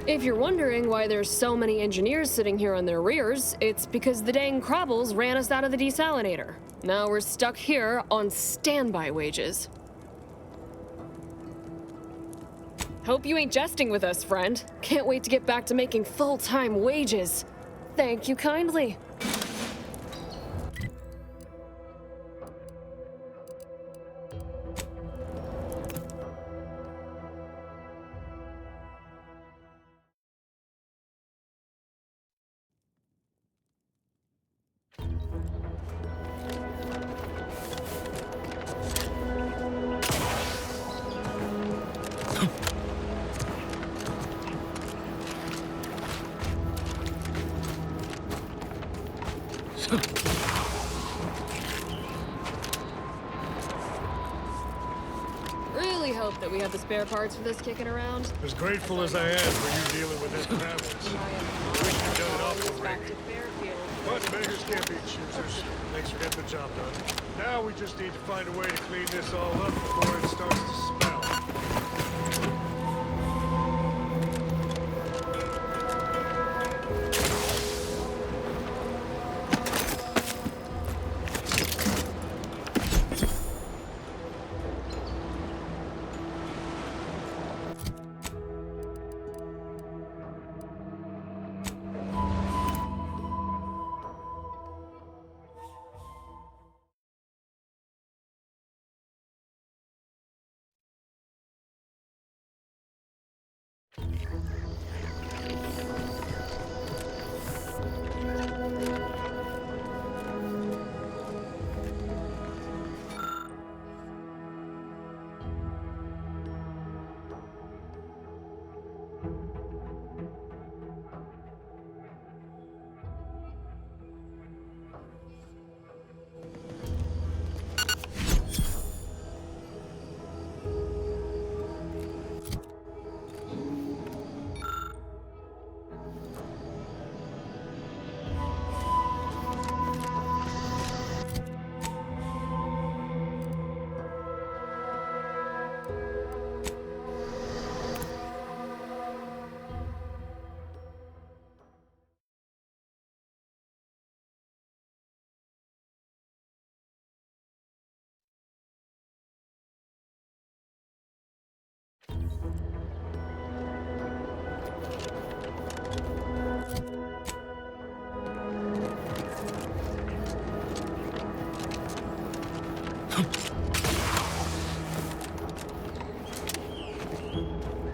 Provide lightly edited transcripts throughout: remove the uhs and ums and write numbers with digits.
If you're wondering why there's so many engineers sitting here on their rears, it's because the dang Crobbles ran us out of the desalinator. Now we're stuck here on standby wages. Hope you ain't jesting with us, friend. Can't wait to get back to making full-time wages. Thank you kindly. Really hope that we have the spare parts for this kicking around. As grateful as I am for you dealing with this Crabbles. I wish you'd done it all for me. But beggars can't be choosers. Thanks for getting the job done. Now we just need to find a way to clean this all up before it starts to smell.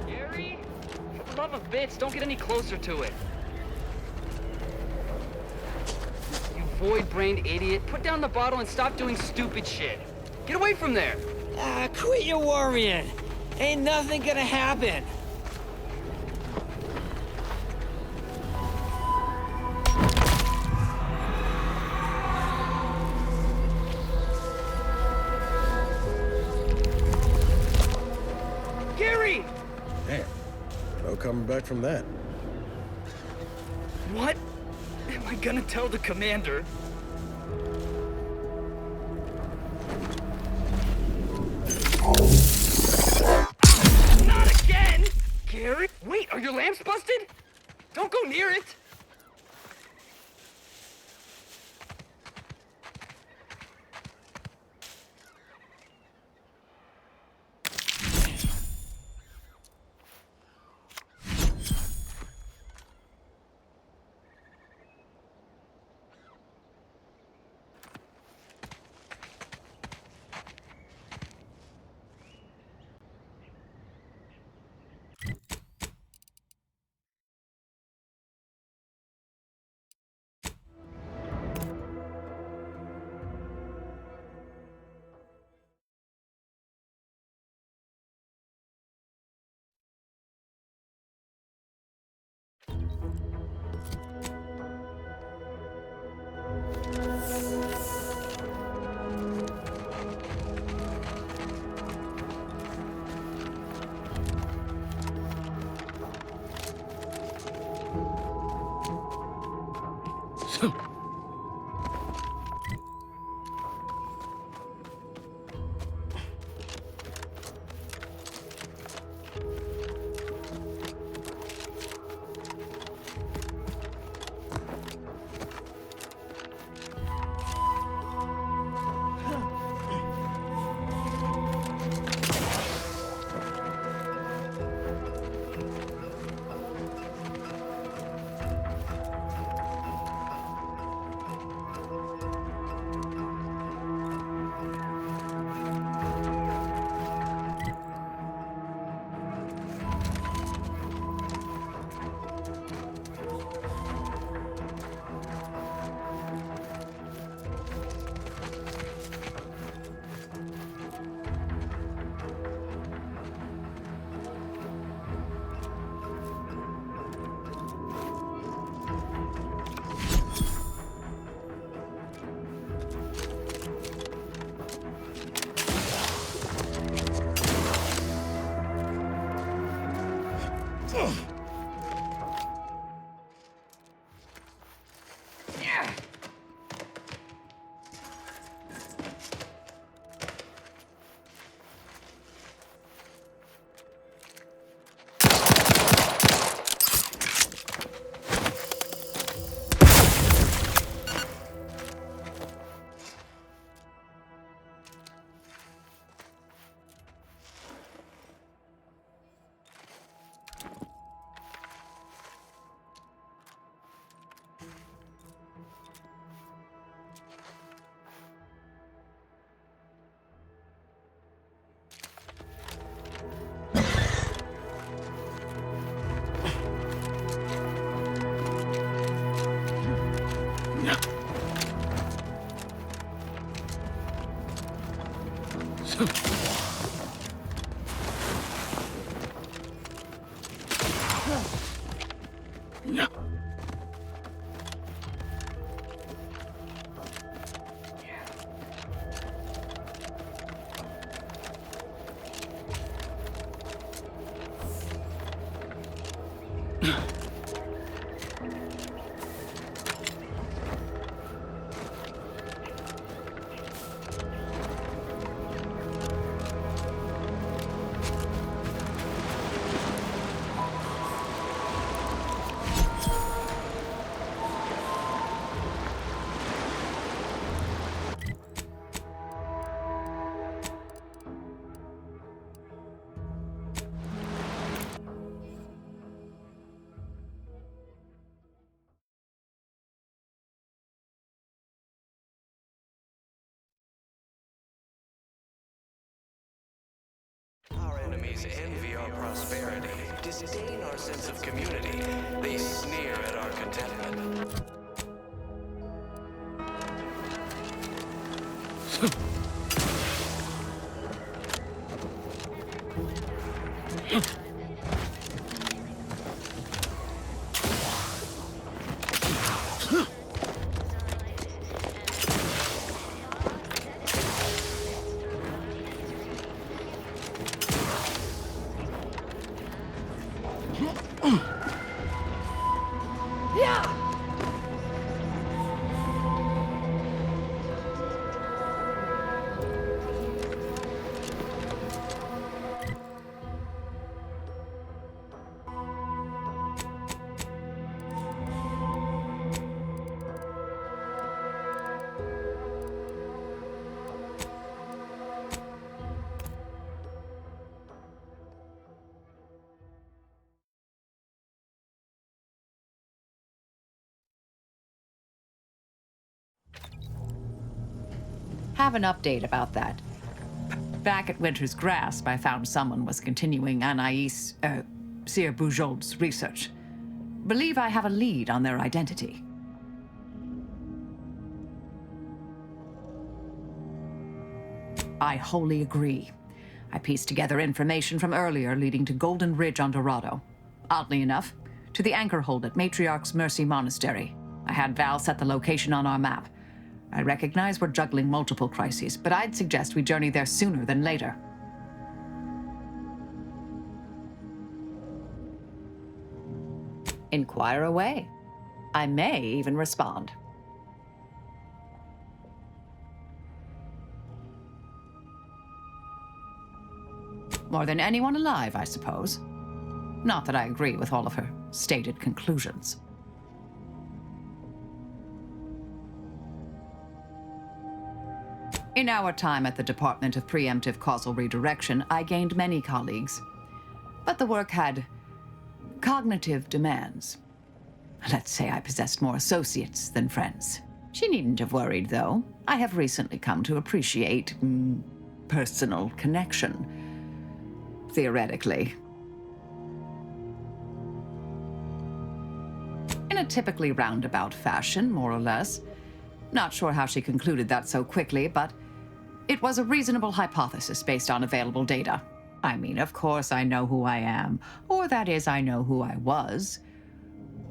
Gary? For the love of bits, don't get any closer to it. You void-brained idiot. Put down the bottle and stop doing stupid shit. Get away from there. Ah, quit your worrying. Ain't nothing gonna happen. Gary! Damn. No coming back from that. What am I gonna tell the commander? Not again! Gary? Wait, are your lamps busted? Don't go near it! Our enemies envy our prosperity, disdain our sense of community. They sneer at our contentment. Have an update about that. Back at Winter's Grasp, I found someone was continuing Anais, Sir Bujold's research. Believe I have a lead on their identity. I wholly agree. I pieced together information from earlier leading to Golden Ridge on Dorado. Oddly enough, to the anchor hold at Matriarch's Mercy Monastery. I had Val set the location on our map. I recognize we're juggling multiple crises, but I'd suggest we journey there sooner than later. Inquire away. I may even respond. More than anyone alive, I suppose. Not that I agree with all of her stated conclusions. In our time at the Department of Preemptive Causal Redirection, I gained many colleagues. But the work had cognitive demands. Let's say I possessed more associates than friends. She needn't have worried, though. I have recently come to appreciate personal connection. Theoretically. In a typically roundabout fashion, more or less. Not sure how she concluded that so quickly, but it was a reasonable hypothesis based on available data. I mean, of course I know who I am, or that is, I know who I was.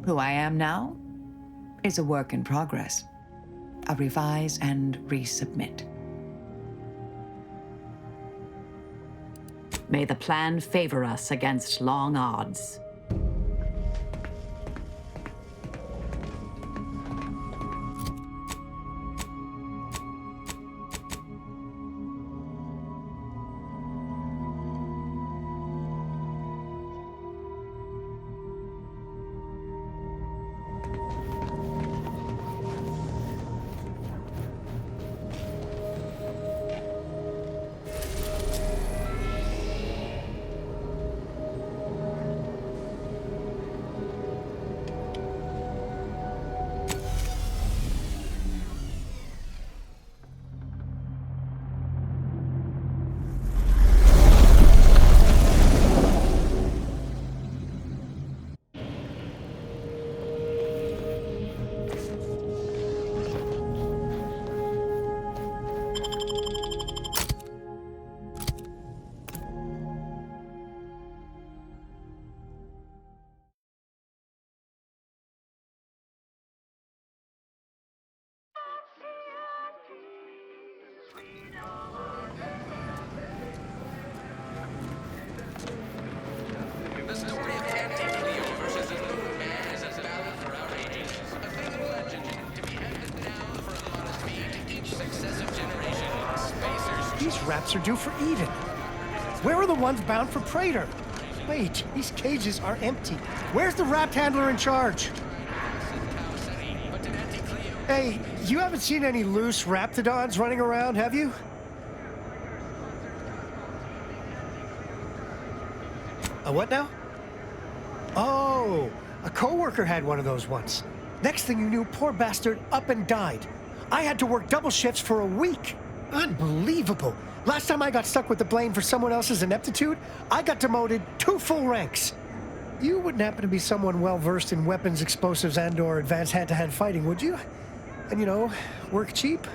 Who I am now is a work in progress. A revise and resubmit. May the plan favor us against long odds. The story of Anti-Cleo versus the Moon Man is a battle for our ages. A thing of legend to be handed down for a modest fee to each successive generation. Spacers. These raps are due for Eden. Where are the ones bound for Praetor? Wait, these cages are empty. Where's the rapt handler in charge? Hey, you haven't seen any loose raptidons running around, have you? A what now? Oh, a coworker had one of those once. Next thing you knew, poor bastard up and died. I had to work double shifts for a week. Unbelievable. Last time I got stuck with the blame for someone else's ineptitude, I got demoted 2 full ranks. You wouldn't happen to be someone well-versed in weapons, explosives, and/or advanced hand-to-hand fighting, would you? And, you know, work cheap?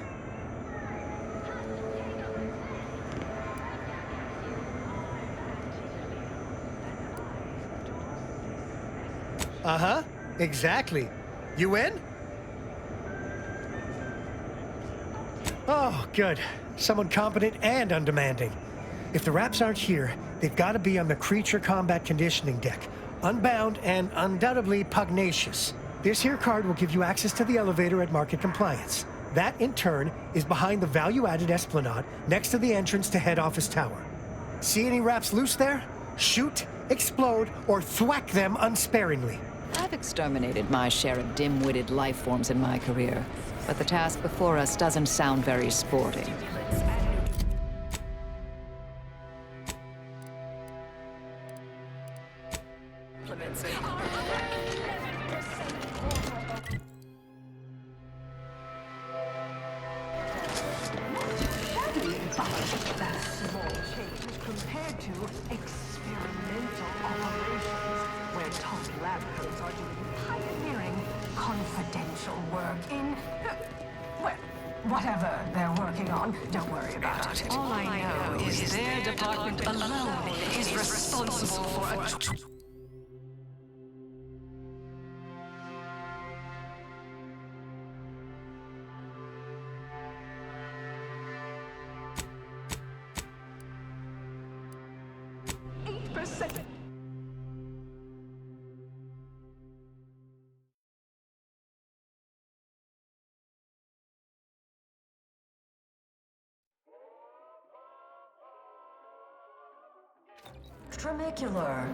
Uh-huh, exactly. You in? Oh, good. Someone competent and undemanding. If the raps aren't here, they've got to be on the creature combat conditioning deck. Unbound and undoubtedly pugnacious. This here card will give you access to the elevator at Market Compliance. That, in turn, is behind the value-added esplanade next to the entrance to Head Office Tower. See any raps loose there? Shoot, explode, or thwack them unsparingly. I've exterminated my share of dim-witted life forms in my career, but the task before us doesn't sound very sporting. Compared to experimental operations, where top lab coats are doing pioneering, confidential work in, well, whatever they're working on. Don't worry about it. All I know is their department alone is responsible for a Tramicular.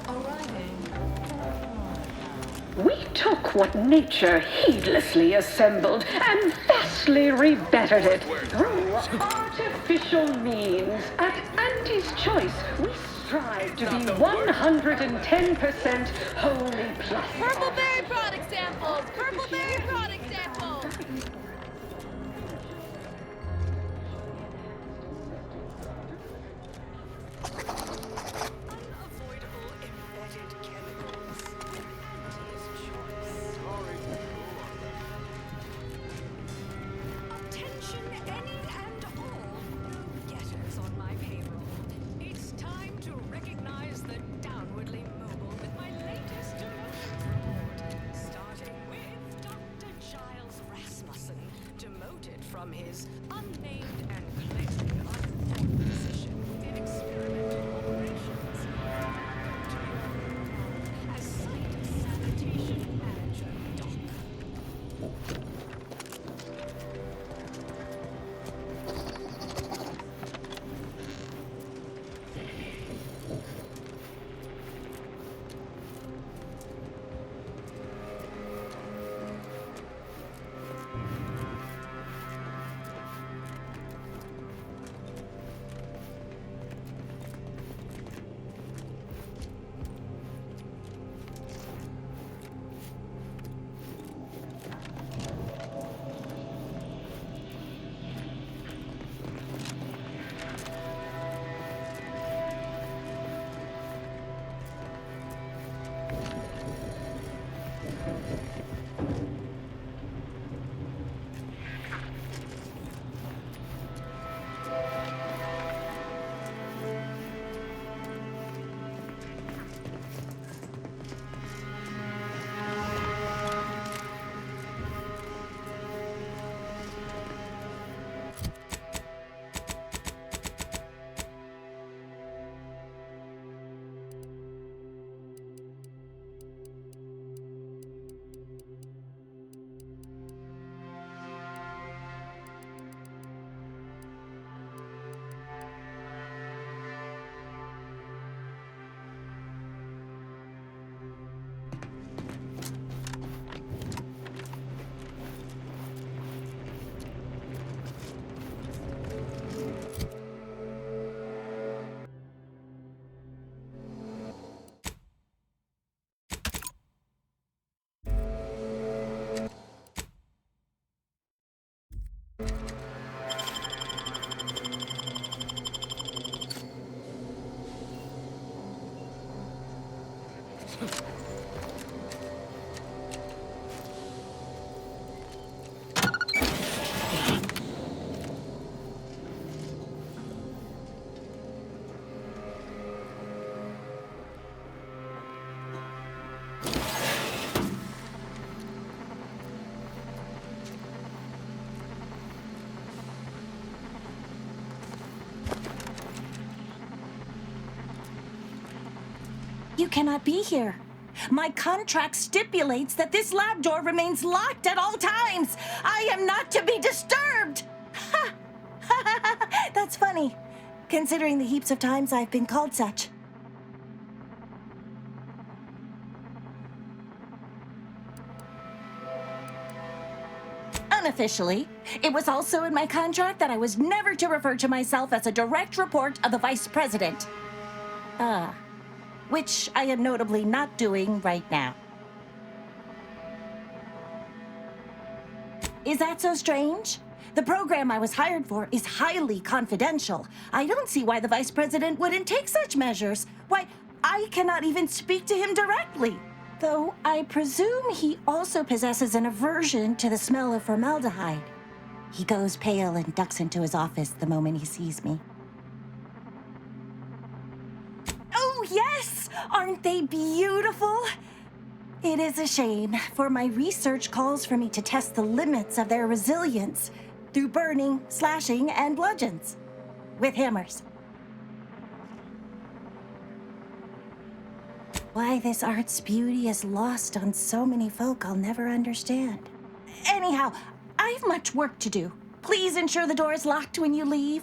Arriving. We took what nature heedlessly assembled and vastly rebettered it through artificial means. At Auntie's Choice, we strive to be 110% wholly plus. Purple berry product samples! Purple berry product samples! Unavoidable embedded chemicals. Auntie's Choice. Attention, any and all getters on my payroll. It's time to recognize the downwardly mobile with my latest demotion report. Starting with Dr. Giles Rasmussen, demoted from his unnamed and clearly unformed position in experimental operations. To be overcome as site sanitation manager, Doc. You cannot be here. My contract stipulates that this lab door remains locked at all times. I am not to be disturbed. Ha! That's funny, considering the heaps of times I've been called such. Unofficially, it was also in my contract that I was never to refer to myself as a direct report of the Vice President. Which I am notably not doing right now. Is that so strange? The program I was hired for is highly confidential. I don't see why the Vice President wouldn't take such measures. Why, I cannot even speak to him directly. Though I presume he also possesses an aversion to the smell of formaldehyde. He goes pale and ducks into his office the moment he sees me. Oh, yes! Aren't they beautiful? It is a shame, for my research calls for me to test the limits of their resilience through burning, slashing, and bludgeons with hammers. Why this art's beauty is lost on so many folk, I'll never understand. Anyhow, I've much work to do. Please ensure the door is locked when you leave.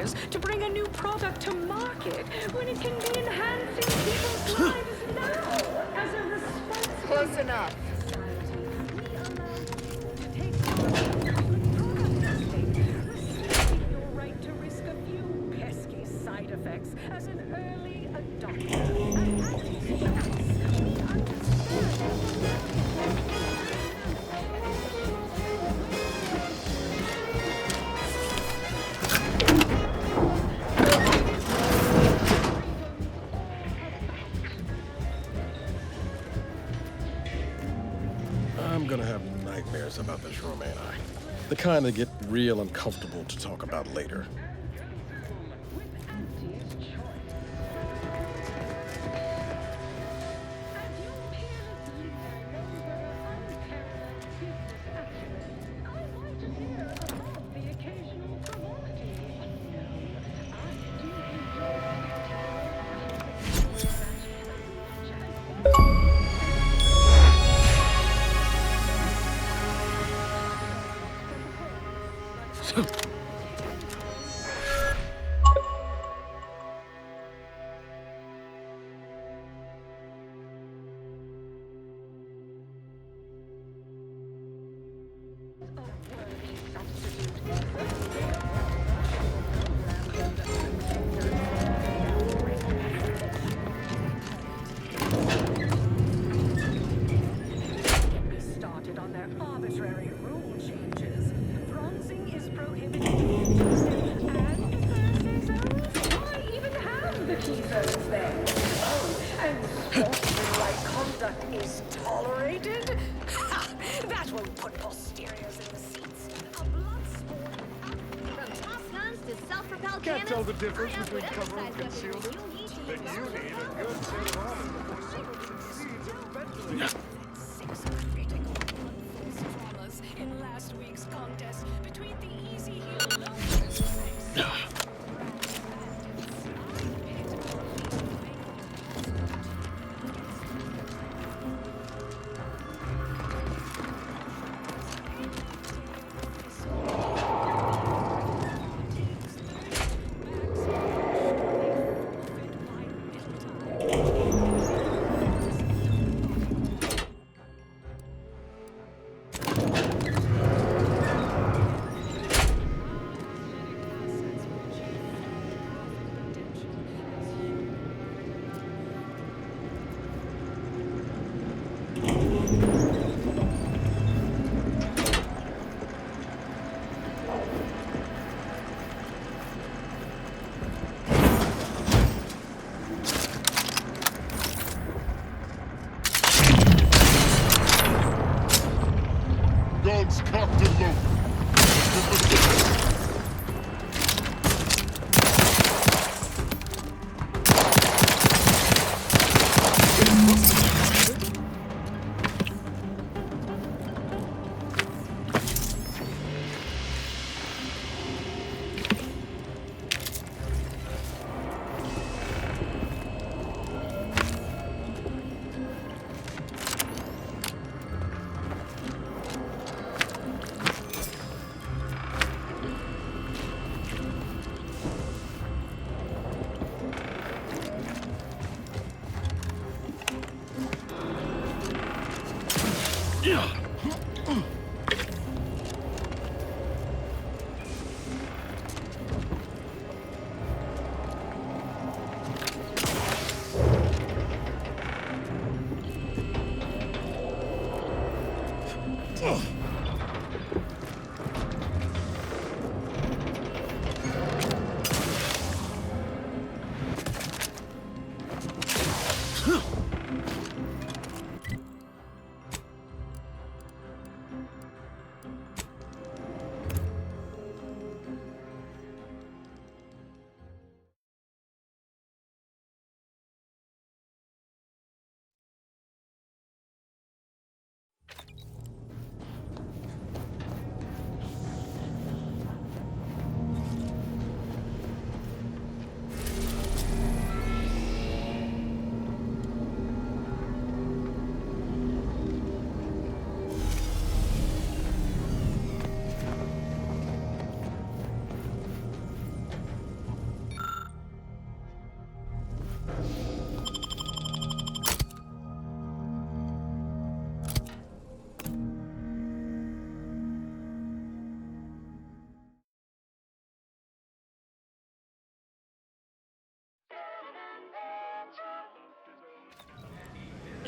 years to bring a new product to market when it can be enhancing people's lives now as a responsible... Close enough. Your right to risk a few pesky side effects as an early adopter. I'm gonna have nightmares about this room, ain't I? The kind that get real uncomfortable to talk about later. Started on their arbitrary rule changes. Bronzing is prohibited in Tuesday, and why even have the key zones then? Oh, and sportsmanlike conduct is tolerated? Ha! That won't put posteriors in the seats. A blood sport. From toss guns to self-propelled Can't cannons, tell the difference I have between whatever cover and size weapon concealment. you need to Then use. you need a good set of armor before someone succeeds eventually. 6 critical blood-force traumas in last week's contest between the easy heel low.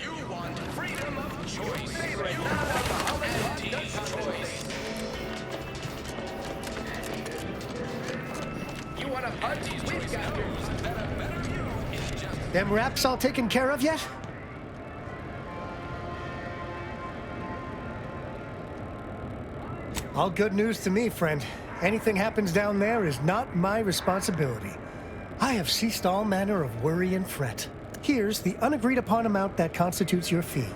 You want freedom of choice. You want anti-choice. You want a party? We've got news that a better you is just... Them raps all taken care of yet? All good news to me, friend. Anything happens down there is not my responsibility. I have ceased all manner of worry and fret. Here's the unagreed upon amount that constitutes your fee.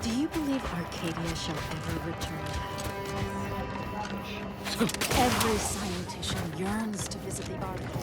Do you believe Arcadia shall ever return? Every scientician yearns to visit the article.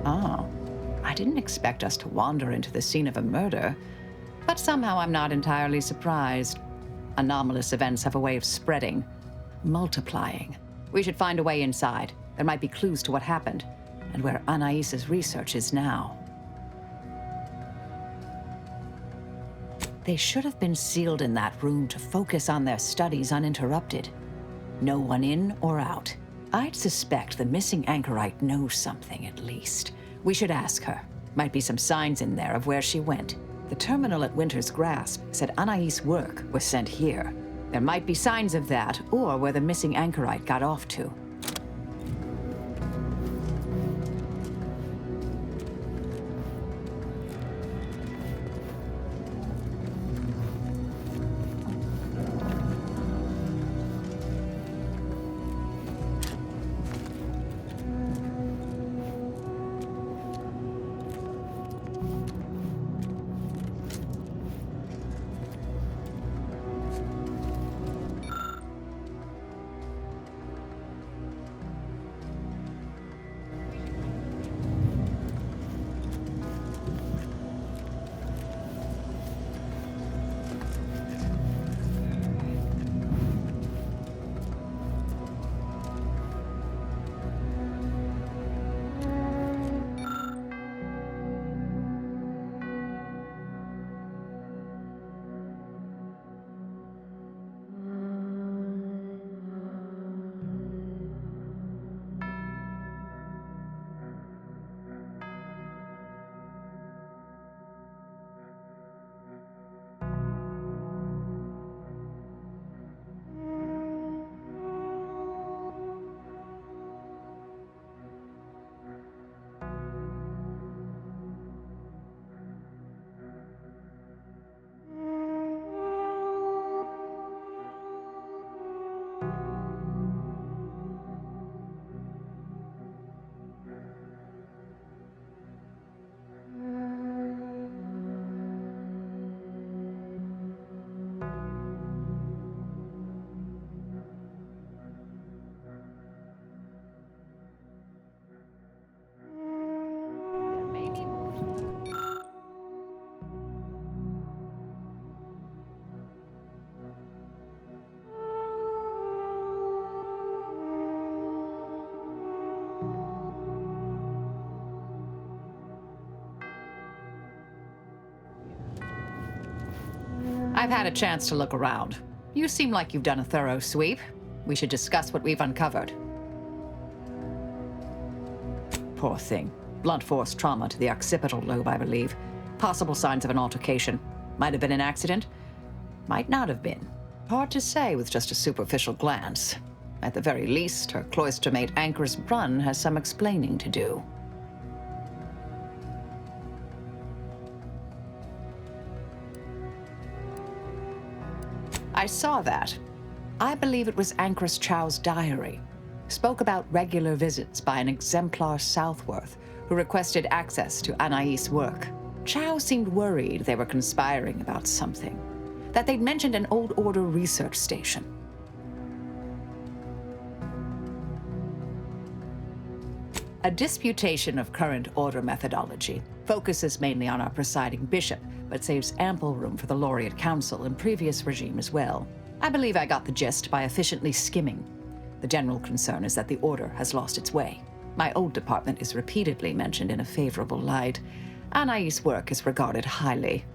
Oh, I didn't expect us to wander into the scene of a murder, but somehow I'm not entirely surprised. Anomalous events have a way of spreading, multiplying. We should find a way inside. There might be clues to what happened, and where Anais's research is now. They should have been sealed in that room to focus on their studies uninterrupted. No one in or out. I'd suspect the missing anchorite knows something, at least. We should ask her. Might be some signs in there of where she went. The terminal at Winter's Grasp said Anais' work was sent here. There might be signs of that, or where the missing anchorite got off to. I've had a chance to look around. You seem like you've done a thorough sweep. We should discuss what we've uncovered. Poor thing. Blunt force trauma to the occipital lobe, I believe. Possible signs of an altercation. Might have been an accident. Might not have been. Hard to say with just a superficial glance. At the very least, her cloister mate Anchoress Brunn has some explaining to do. I saw that. I believe it was Anchoress Chow's diary. Spoke about regular visits by an exemplar Southworth who requested access to Anais' work. Chow seemed worried they were conspiring about something, that they'd mentioned an Old Order research station. A disputation of current Order methodology focuses mainly on our presiding bishop, but saves ample room for the Laureate Council and previous regime as well. I believe I got the gist by efficiently skimming. The general concern is that the Order has lost its way. My old department is repeatedly mentioned in a favorable light. Anais' work is regarded highly.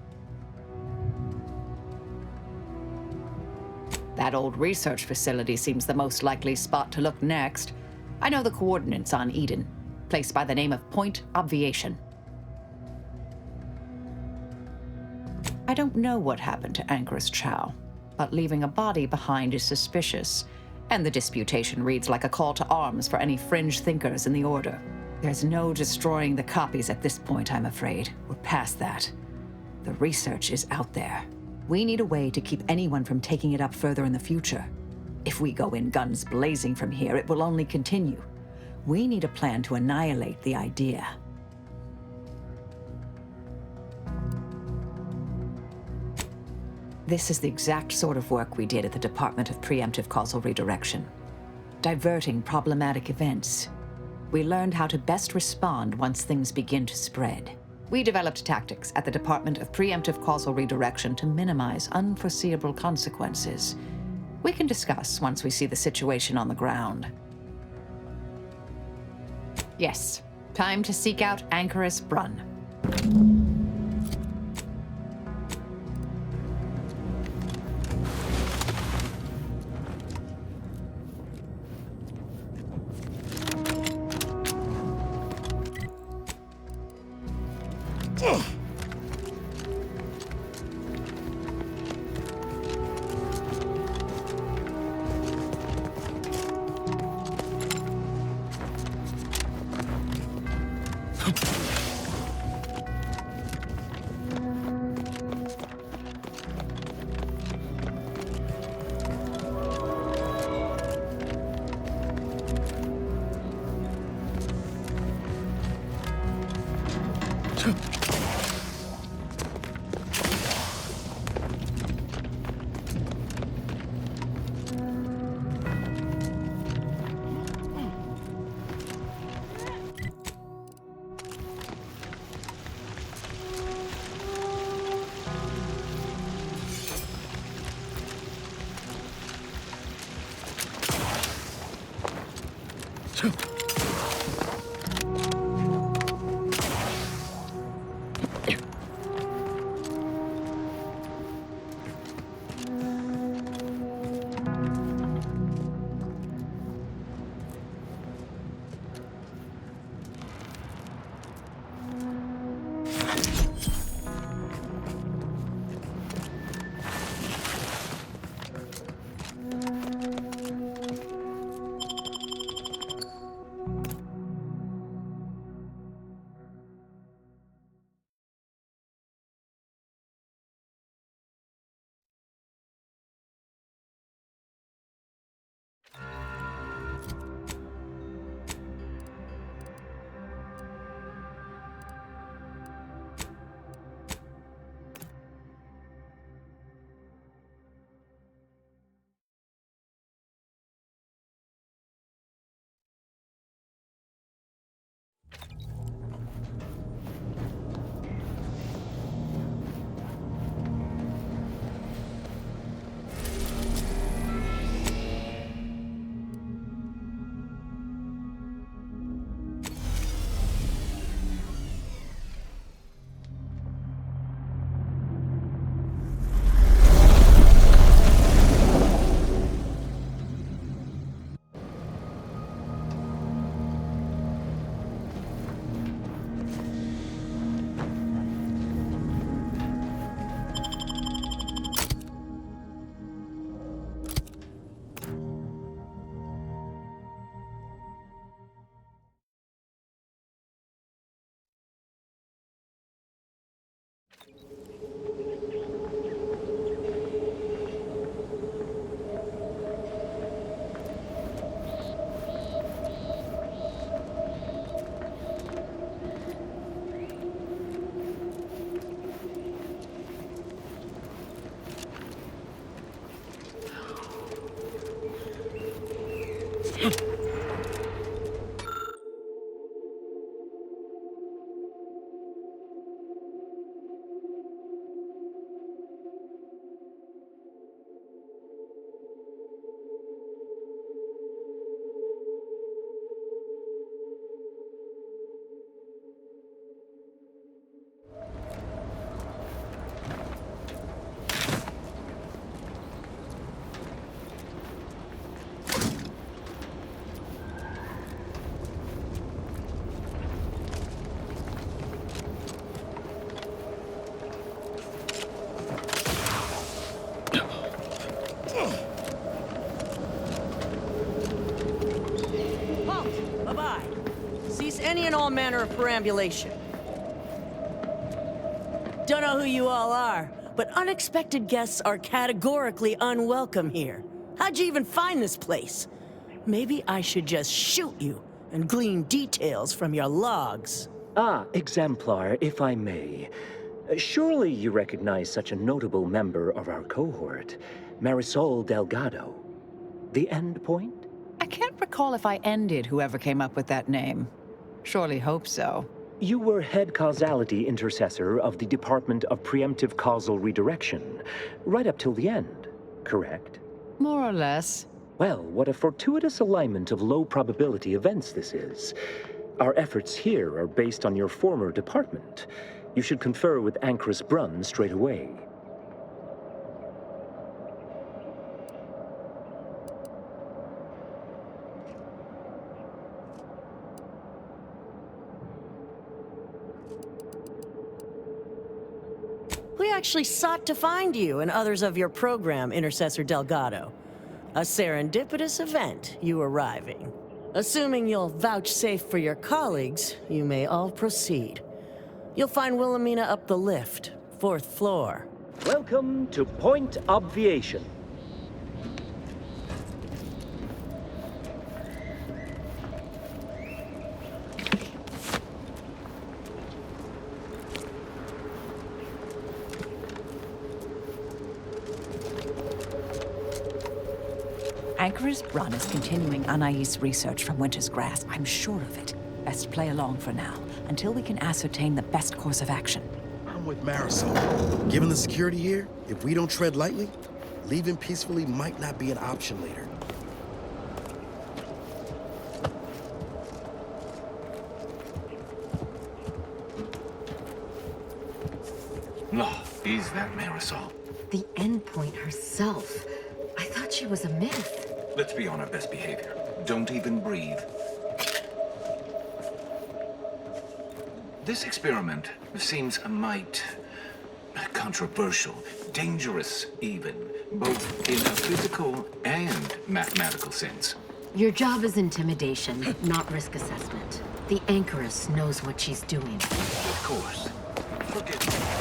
That old research facility seems the most likely spot to look next. I know the coordinates on Eden, placed by the name of Point Obviation. I don't know what happened to Anchoress Chow, but leaving a body behind is suspicious, and the disputation reads like a call to arms for any fringe thinkers in the Order. There's no destroying the copies at this point, I'm afraid. We're past that. The research is out there. We need a way to keep anyone from taking it up further in the future. If we go in guns blazing from here, it will only continue. We need a plan to annihilate the idea. This is the exact sort of work we did at the Department of Preemptive Causal Redirection. Diverting problematic events. We learned how to best respond once things begin to spread. We developed tactics at the Department of Preemptive Causal Redirection to minimize unforeseeable consequences. We can discuss once we see the situation on the ground. Yes, time to seek out Anchoress Brunn. all manner of perambulation. Don't know who you all are, but unexpected guests are categorically unwelcome here. How'd you even find this place? Maybe I should just shoot you and glean details from your logs. Ah, Exemplar, if I may. Surely you recognize such a notable member of our cohort, Marisol Delgado. The Endpoint? I can't recall if I ended whoever came up with that name. Surely hope so. You were head causality intercessor of the Department of Preemptive Causal Redirection, right up till the end, correct? More or less. Well, what a fortuitous alignment of low probability events this is. Our efforts here are based on your former department. You should confer with Ancrus Brunn straight away. We actually sought to find you and others of your program, Intercessor Delgado. A serendipitous event, you arriving. Assuming you'll vouchsafe for your colleagues, you may all proceed. You'll find Wilhelmina up the lift, 4th floor. Welcome to Point Obviation. Ancrus Brunn is continuing Anais' research from Winter's Grass. I'm sure of it. Best play along for now, until we can ascertain the best course of action. I'm with Marisol. Given the security here, if we don't tread lightly, leaving peacefully might not be an option later. Oh, is that Marisol? The Endpoint herself. I thought she was a myth. Let's be on our best behavior. Don't even breathe. This experiment seems a mite controversial, dangerous even, both in a physical and mathematical sense. Your job is intimidation, not risk assessment. The Anchoress knows what she's doing. Of course. Forget me.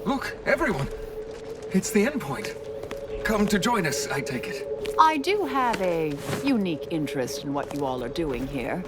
Look, everyone! It's the Endpoint. Come to join us, I take it. I do have a unique interest in what you all are doing here.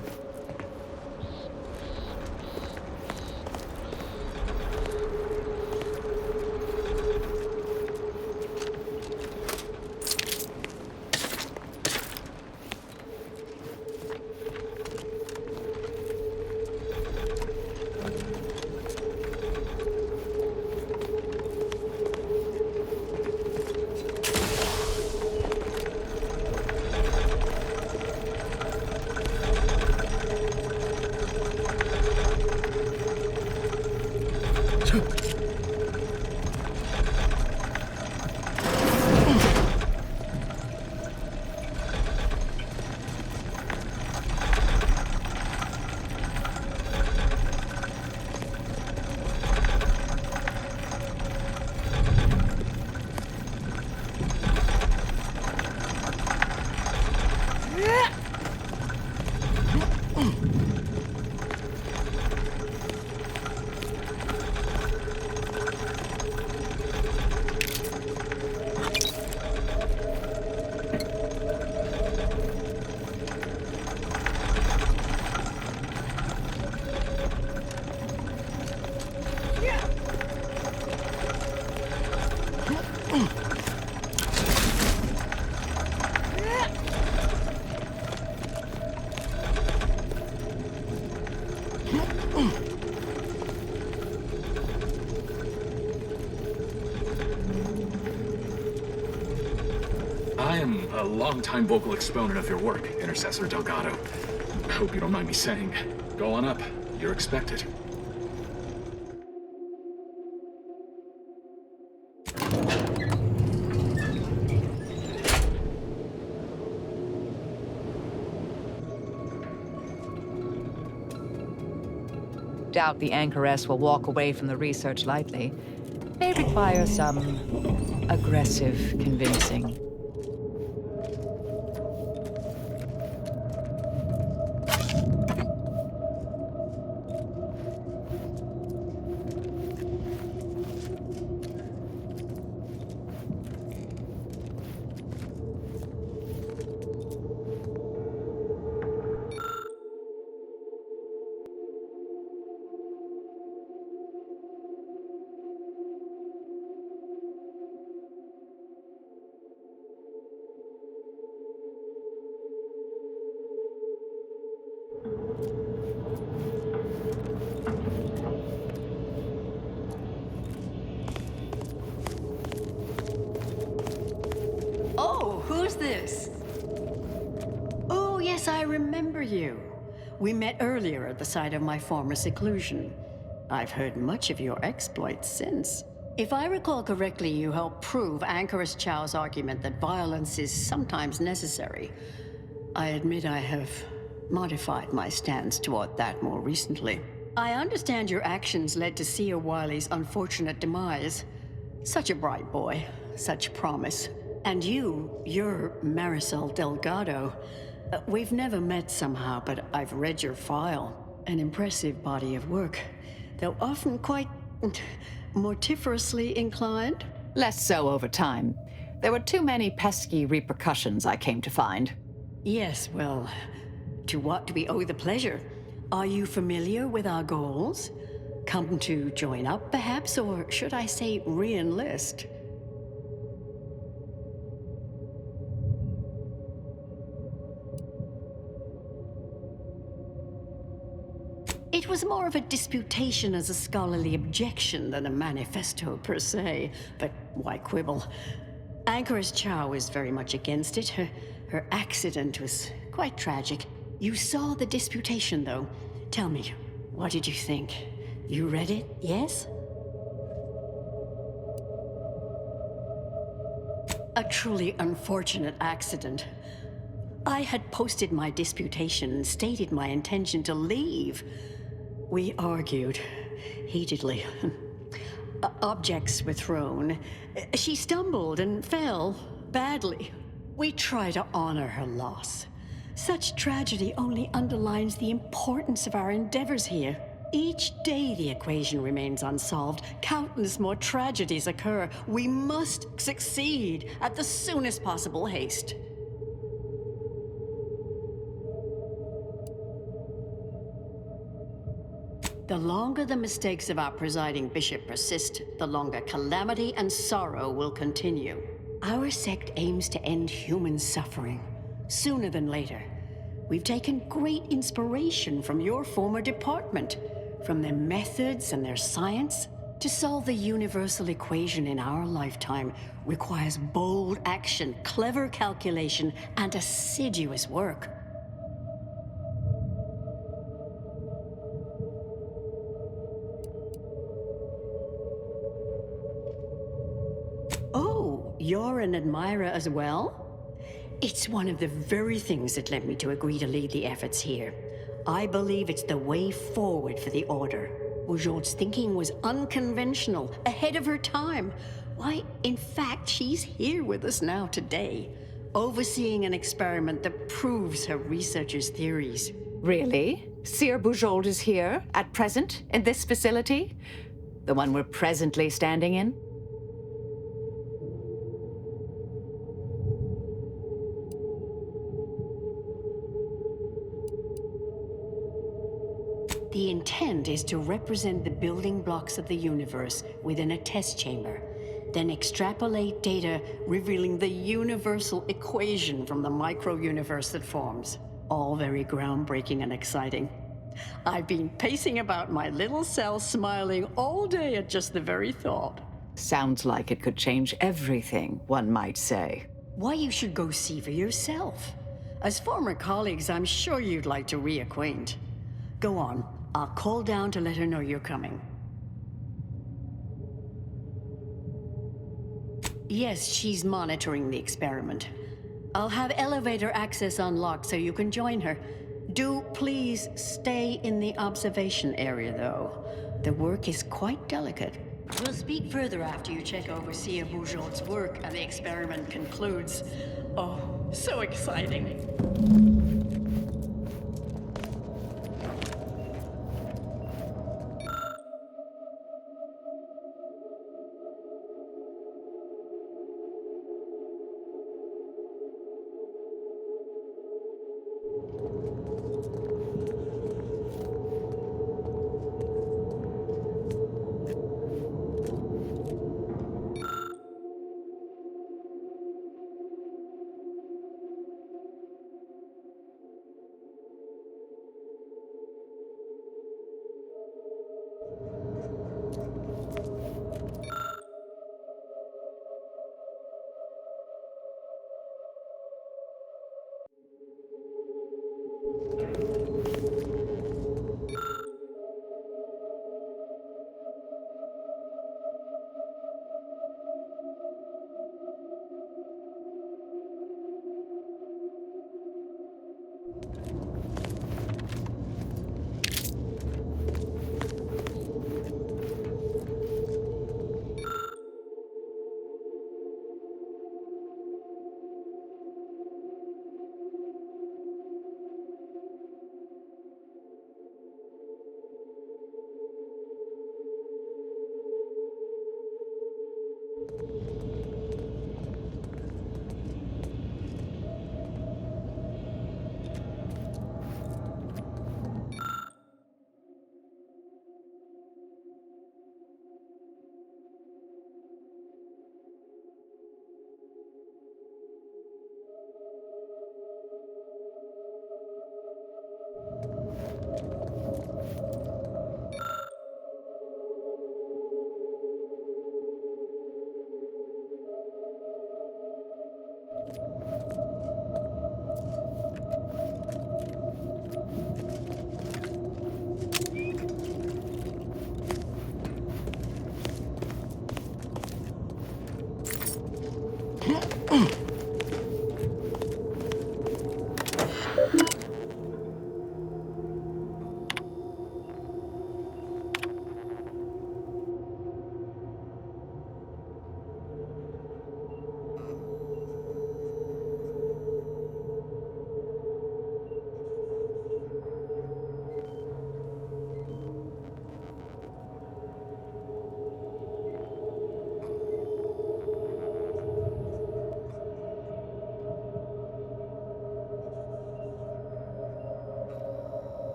I am a longtime vocal exponent of your work, Intercessor Delgado. Hope you don't mind me saying. Go on up. You're expected. Doubt the Anchoress will walk away from the research lightly. May require some aggressive convincing. Oh, who's this? Oh, yes, I remember you. We met earlier at the site of my former seclusion. I've heard much of your exploits since. If I recall correctly, you helped prove Anchoress Chow's argument that violence is sometimes necessary. I admit I have modified my stance toward that more recently. I understand your actions led to Seer Wiley's unfortunate demise. Such a bright boy, such promise. And you're Marisol Delgado. We've never met somehow, but I've read your file. An impressive body of work, though often quite mortiferously inclined. Less so over time. There were too many pesky repercussions, I came to find. Yes, well, to what do we owe the pleasure? Are you familiar with our goals? Come to join up, perhaps, or should I say re-enlist? It was more of a disputation as a scholarly objection than a manifesto per se, but why quibble? Anchoress Chow is very much against it. Her accident was quite tragic. You saw the disputation, though. Tell me, what did you think? You read it, yes? A truly unfortunate accident. I had posted my disputation and stated my intention to leave. We argued heatedly. Objects were thrown. She stumbled and fell badly. We try to honor her loss. Such tragedy only underlines the importance of our endeavors here. Each day the equation remains unsolved. Countless more tragedies occur. We must succeed at the soonest possible haste. The longer the mistakes of our presiding bishop persist, the longer calamity and sorrow will continue. Our sect aims to end human suffering, sooner than later. We've taken great inspiration from your former department, from their methods and their science. To solve the universal equation in our lifetime requires bold action, clever calculation, and assiduous work. Oh, you're an admirer as well? It's one of the very things that led me to agree to lead the efforts here. I believe it's the way forward for the Order. Bujold's thinking was unconventional, ahead of her time. Why, in fact, she's here with us now today, overseeing an experiment that proves her researchers' theories. Really? Seer Bujold is here, at present, in this facility? The one we're presently standing in? The intent is to represent the building blocks of the universe within a test chamber, then extrapolate data revealing the universal equation from the micro-universe that forms. All very groundbreaking and exciting. I've been pacing about my little cell, smiling all day at just the very thought. Sounds like it could change everything, one might say. Why, you should go see for yourself. As former colleagues, I'm sure you'd like to reacquaint. Go on. I'll call down to let her know you're coming. Yes, she's monitoring the experiment. I'll have elevator access unlocked so you can join her. Do please stay in the observation area, though. The work is quite delicate. We'll speak further after you check over Sia Bourgeot's work and the experiment concludes. Oh, so exciting.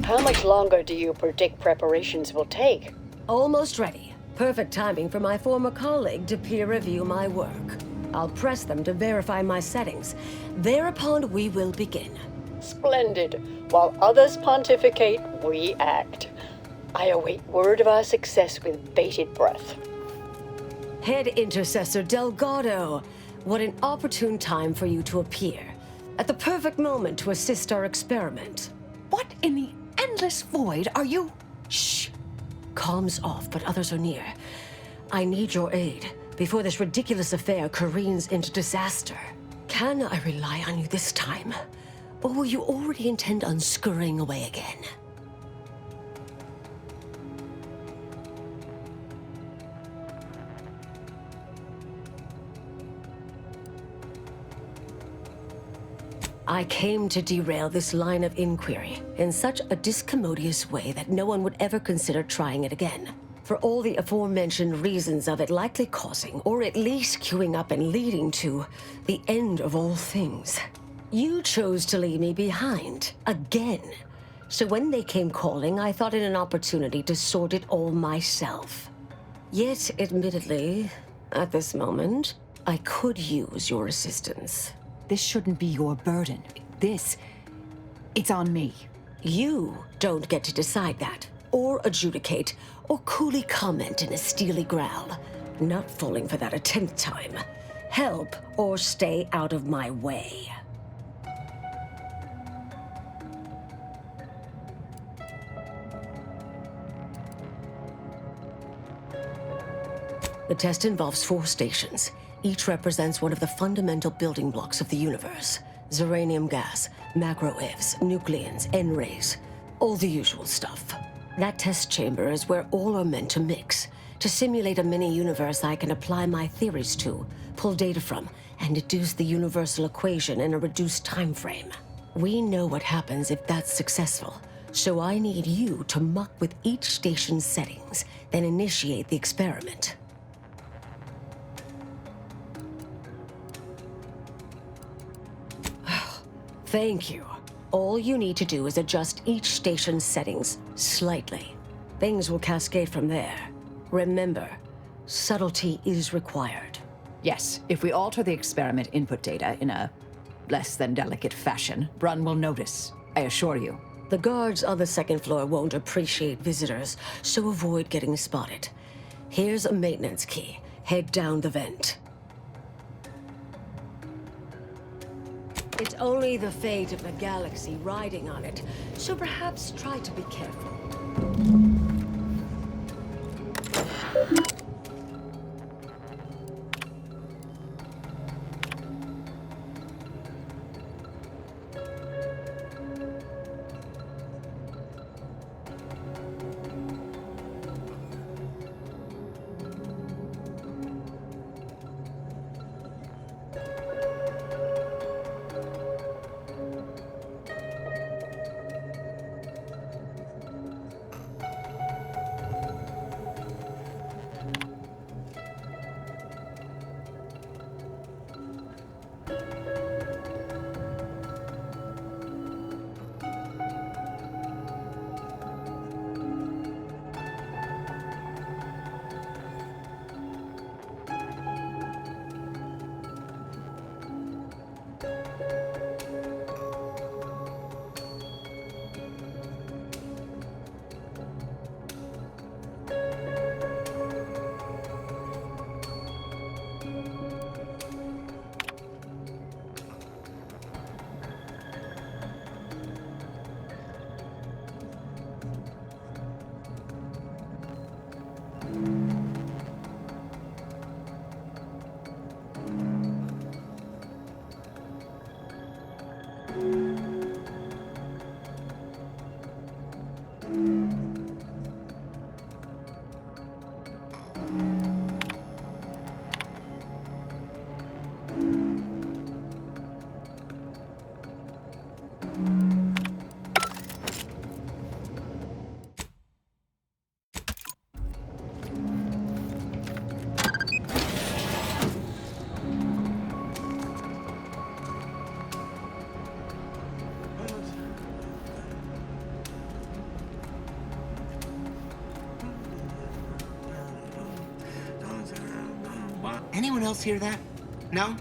How much longer do you predict preparations will take? Almost ready. Perfect timing for my former colleague to peer review my work. I'll press them to verify my settings. Thereupon, we will begin. Splendid. While others pontificate, we act. I await word of our success with bated breath. Head Intercessor Delgado, what an opportune time for you to appear. At the perfect moment to assist our experiment. What in the endless void are you? Shh. Comms off, but others are near. I need your aid before this ridiculous affair careens into disaster. Can I rely on you this time? Or will you already intend on scurrying away again? I came to derail this line of inquiry in such a discommodious way that no one would ever consider trying it again. For all the aforementioned reasons of it likely causing, or at least queuing up and leading to, the end of all things. You chose to leave me behind, again. So when they came calling, I thought it an opportunity to sort it all myself. Yet, admittedly, at this moment, I could use your assistance. This shouldn't be your burden. It's on me. You don't get to decide that, or adjudicate, or coolly comment in a steely growl. Not falling for that a 10th time. Help or stay out of my way. The test involves 4 stations. Each represents one of the fundamental building blocks of the universe. Zeranium gas, macro-IVs, nucleons, N-rays. All the usual stuff. That test chamber is where all are meant to mix. To simulate a mini-universe I can apply my theories to, pull data from, and deduce the universal equation in a reduced time frame. We know what happens if that's successful. So I need you to muck with each station's settings, then initiate the experiment. Thank you. All you need to do is adjust each station's settings slightly. Things will cascade from there. Remember, subtlety is required. Yes, if we alter the experiment input data in a less than delicate fashion, Brunn will notice, I assure you. The guards on the 2nd floor won't appreciate visitors, so avoid getting spotted. Here's a maintenance key. Head down the vent. It's only the fate of the galaxy riding on it, so perhaps try to be careful. else hear that? No?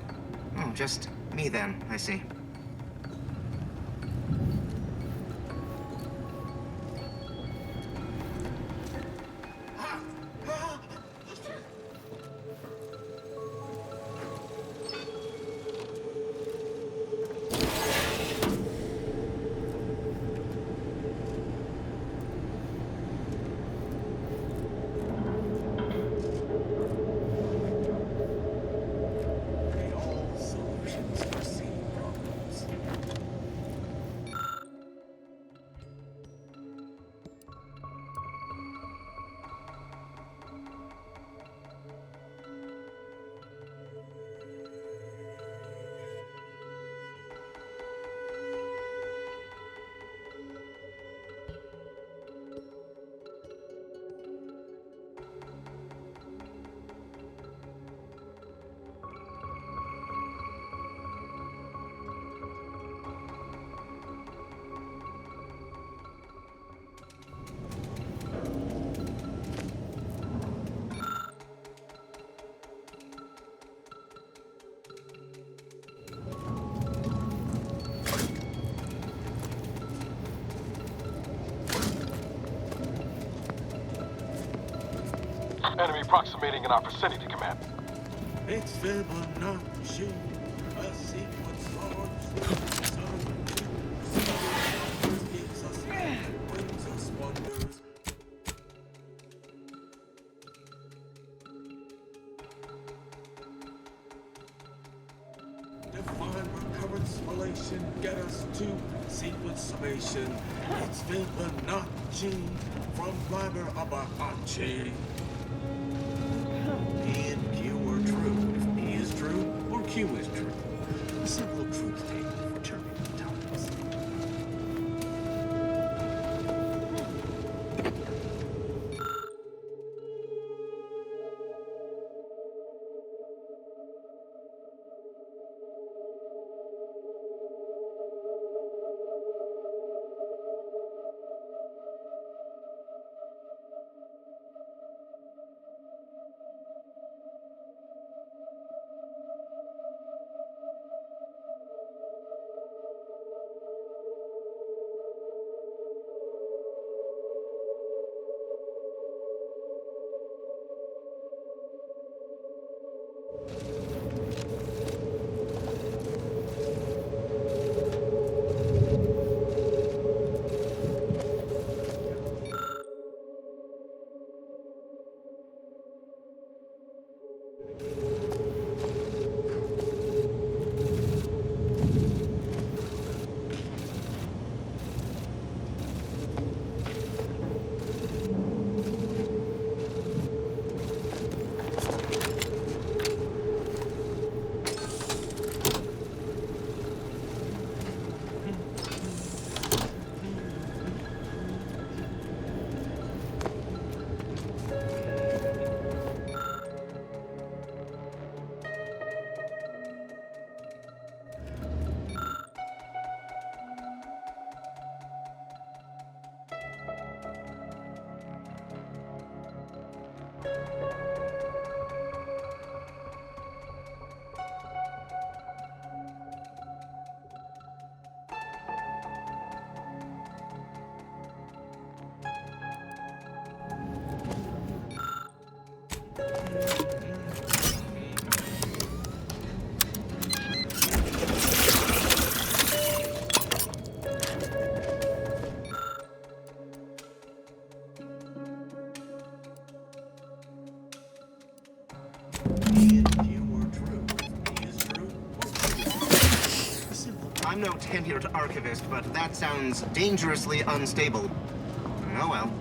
Oh, just me then, I see. Enemy approximating in our vicinity, Command. It's Fibonacci, a sequence gives us brings us wonders. Define recurrence relation, get us to sequence summation. It's Fibonacci from Liber Abahachi. P and Q are true. If P is true, or Q is true. A simple truth table for turbulent times. I'm no tenured archivist, but that sounds dangerously unstable. Oh well.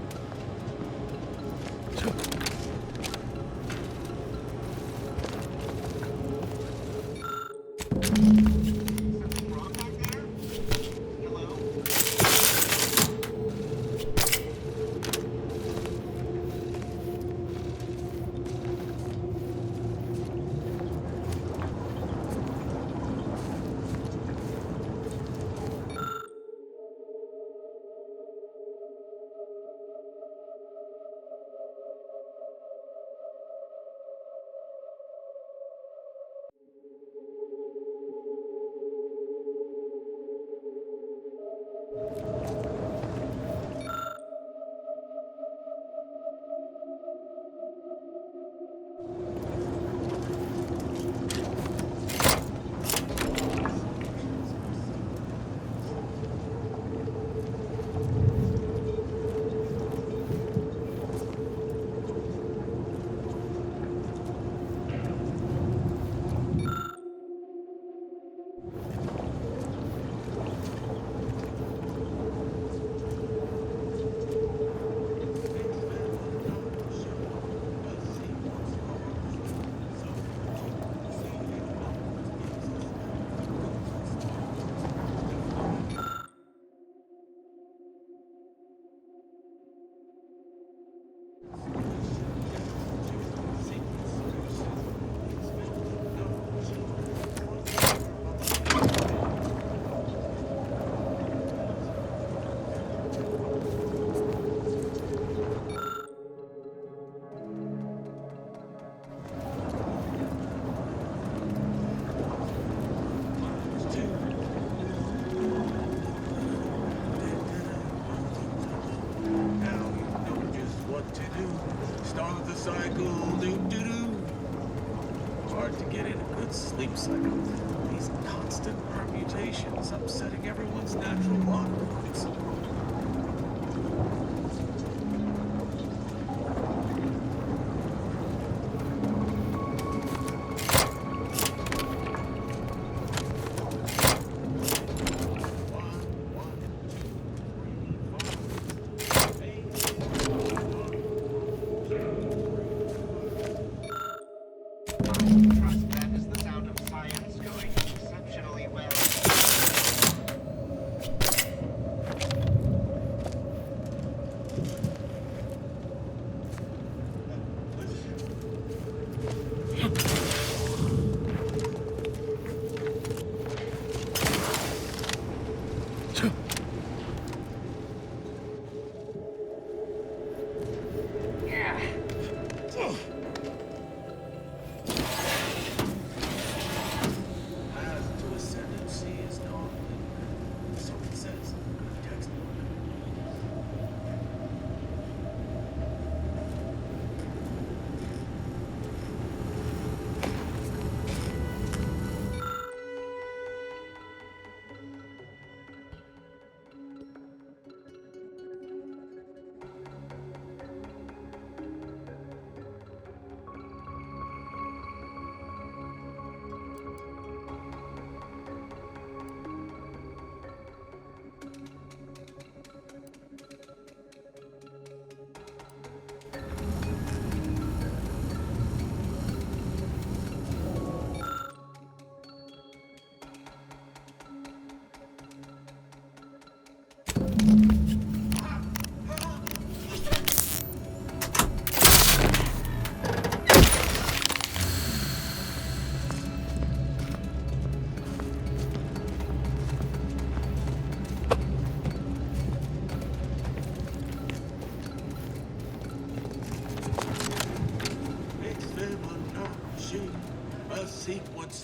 good sleep cycle. These constant permutations upsetting everyone's natural order.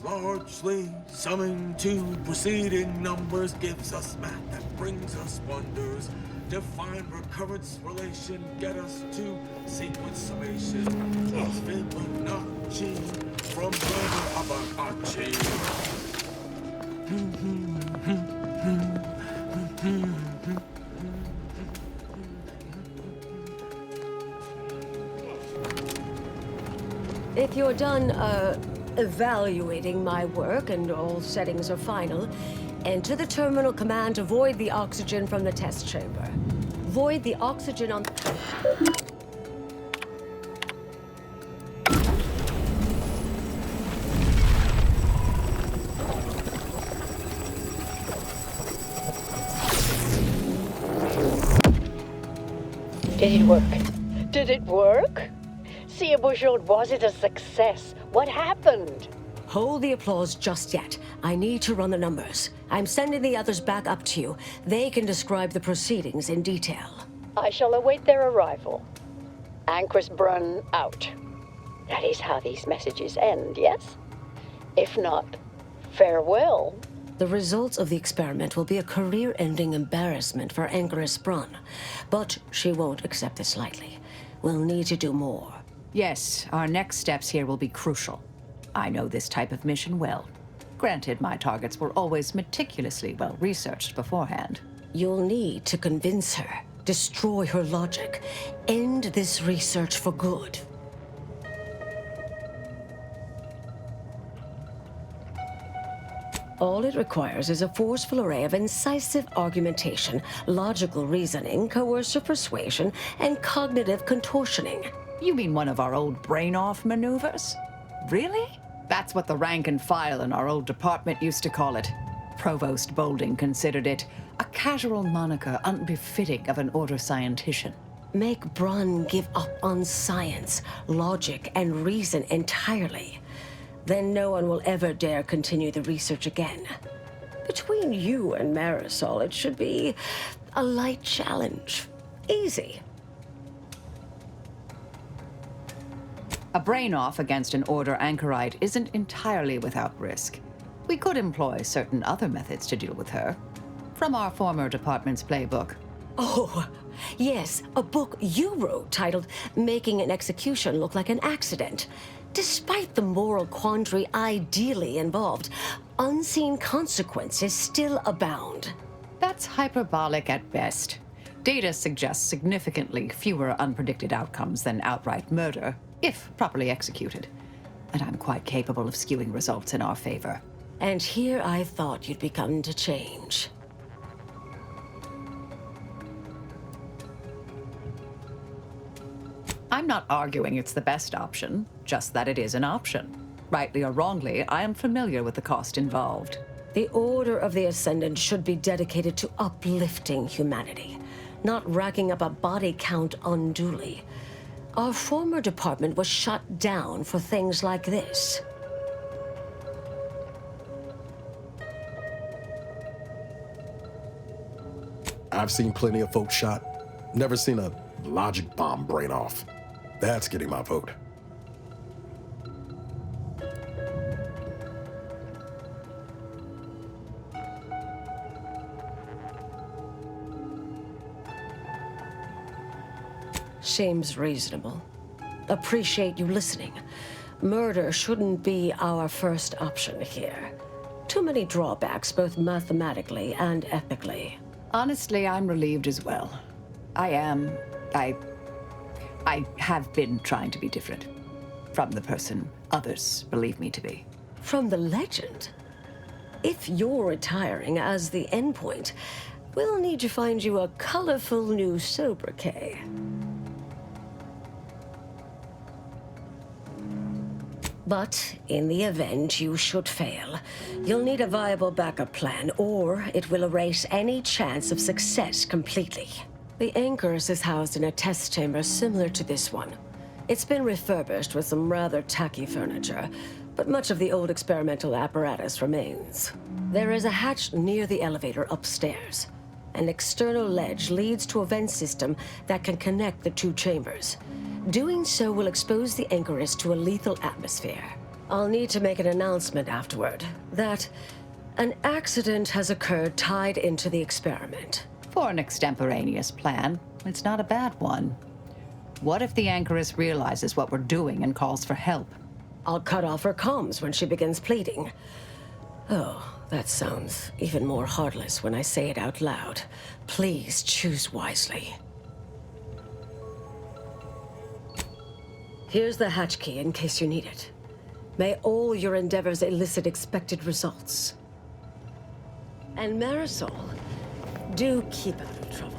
Largely summing to preceding numbers gives us math that brings us wonders. Define recurrence relation, get us to sequence summation. It's Fibonacci from Fibonacci. If you're done, evaluating my work and all settings are final, enter the terminal command to void the oxygen from the test chamber. Void the oxygen on... Did it work? Did it work? See, Bouchard, was it a success? What happened? Hold the applause just yet. I need to run the numbers. I'm sending the others back up to you. They can describe the proceedings in detail. I shall await their arrival. Ancrus Brunn out. That is how these messages end, yes? If not, farewell. The results of the experiment will be a career-ending embarrassment for Ancrus Brunn, but she won't accept this lightly. We'll need to do more. Yes, our next steps here will be crucial. I know this type of mission well. Granted, my targets were always meticulously well-researched beforehand. You'll need to convince her, destroy her logic, end this research for good. All it requires is a forceful array of incisive argumentation, logical reasoning, coercive persuasion, and cognitive contortioning. You mean one of our old brain-off maneuvers? Really? That's what the rank and file in our old department used to call it. Provost Bolding considered it a casual moniker unbefitting of an order scientician. Make Brunn give up on science, logic, and reason entirely. Then no one will ever dare continue the research again. Between you and Marisol, it should be a light challenge. Easy. A brain-off against an Order anchorite isn't entirely without risk. We could employ certain other methods to deal with her. From our former department's playbook. Oh, yes, a book you wrote titled Making an Execution Look Like an Accident. Despite the moral quandary ideally involved, unseen consequences still abound. That's hyperbolic at best. Data suggests significantly fewer unpredicted outcomes than outright murder, if properly executed. And I'm quite capable of skewing results in our favor. And here I thought you'd begun to change. I'm not arguing it's the best option, just that it is an option. Rightly or wrongly, I am familiar with the cost involved. The Order of the Ascendant should be dedicated to uplifting humanity, not racking up a body count unduly. Our former department was shut down for things like this. I've seen plenty of folks shot. Never seen a logic bomb brain off. That's getting my vote. Seems reasonable. Appreciate you listening. Murder shouldn't be our first option here. Too many drawbacks, both mathematically and ethically. Honestly, I'm relieved as well. I have been trying to be different. From the person others believe me to be. From the legend? If you're retiring as the endpoint, we'll need to find you a colorful new sobriquet. But in the event you should fail, you'll need a viable backup plan, or it will erase any chance of success completely. The Anchorus is housed in a test chamber similar to this one. It's been refurbished with some rather tacky furniture, but much of the old experimental apparatus remains. There is a hatch near the elevator upstairs. An external ledge leads to a vent system that can connect the two chambers. Doing so will expose the Anchorus to a lethal atmosphere. I'll need to make an announcement afterward that an accident has occurred tied into the experiment. For an extemporaneous plan, it's not a bad one. What if the Anchorus realizes what we're doing and calls for help? I'll cut off her comms when she begins pleading. Oh, that sounds even more heartless when I say it out loud. Please choose wisely. Here's the hatch key in case you need it. May all your endeavors elicit expected results. And Marisol, do keep out of trouble.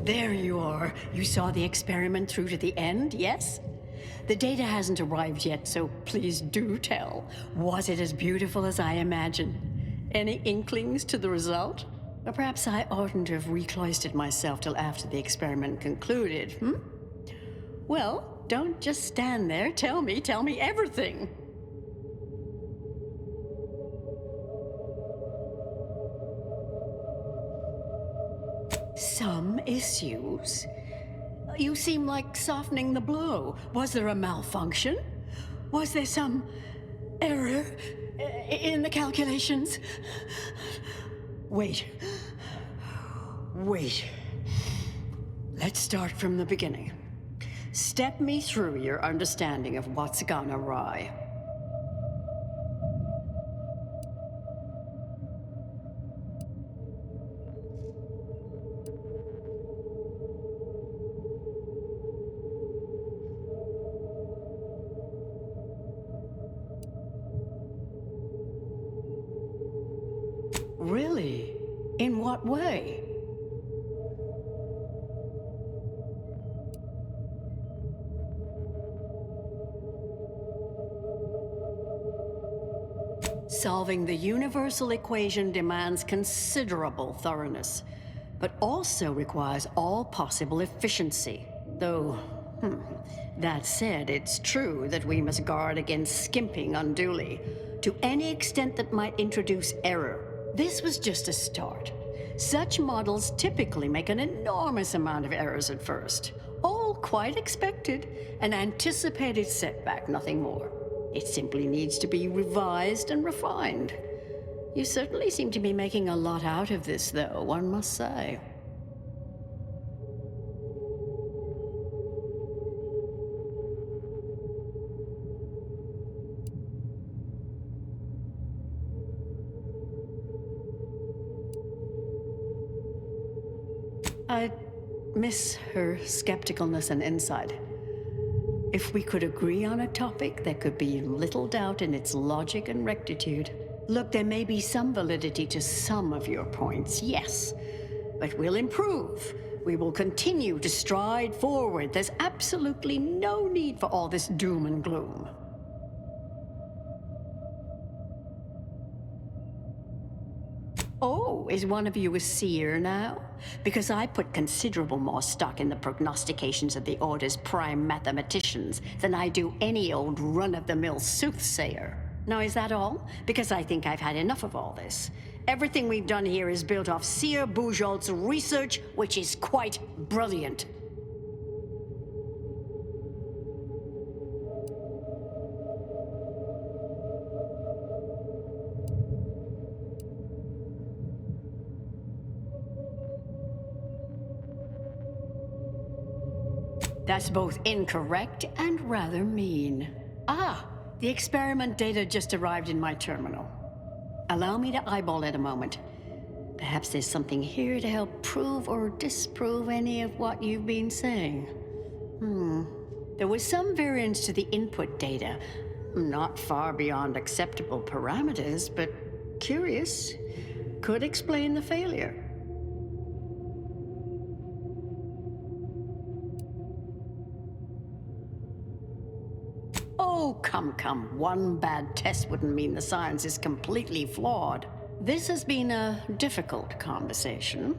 There you are. You saw the experiment through to the end, yes? The data hasn't arrived yet, so please do tell. Was it as beautiful as I imagined? Any inklings to the result? Or perhaps I oughtn't to have recloistered myself till after the experiment concluded, Well, don't just stand there. Tell me everything. Some issues? You seem like softening the blow. Was there a malfunction? Was there some error in the calculations? Wait. Let's start from the beginning. Step me through your understanding of what's gone awry. Really? In what way? Solving the universal equation demands considerable thoroughness, but also requires all possible efficiency. Though, That said, it's true that we must guard against skimping unduly, to any extent that might introduce error. This was just a start. Such models typically make an enormous amount of errors at first. All quite expected, an anticipated setback, nothing more. It simply needs to be revised and refined. You certainly seem to be making a lot out of this, though, one must say. I'd miss her skepticalness and insight. If we could agree on a topic, there could be little doubt in its logic and rectitude. Look, there may be some validity to some of your points, yes. But we'll improve. We will continue to stride forward. There's absolutely no need for all this doom and gloom. Oh, is one of you a seer now? Because I put considerable more stock in the prognostications of the Order's prime mathematicians than I do any old run-of-the-mill soothsayer. Now, is that all? Because I think I've had enough of all this. Everything we've done here is built off Seer Bujold's research, which is quite brilliant. That's both incorrect and rather mean. Ah, the experiment data just arrived in my terminal. Allow me to eyeball it a moment. Perhaps there's something here to help prove or disprove any of what you've been saying. There was some variance to the input data. Not far beyond acceptable parameters, but curious. Could explain the failure. Oh, come. One bad test wouldn't mean the science is completely flawed. This has been a difficult conversation.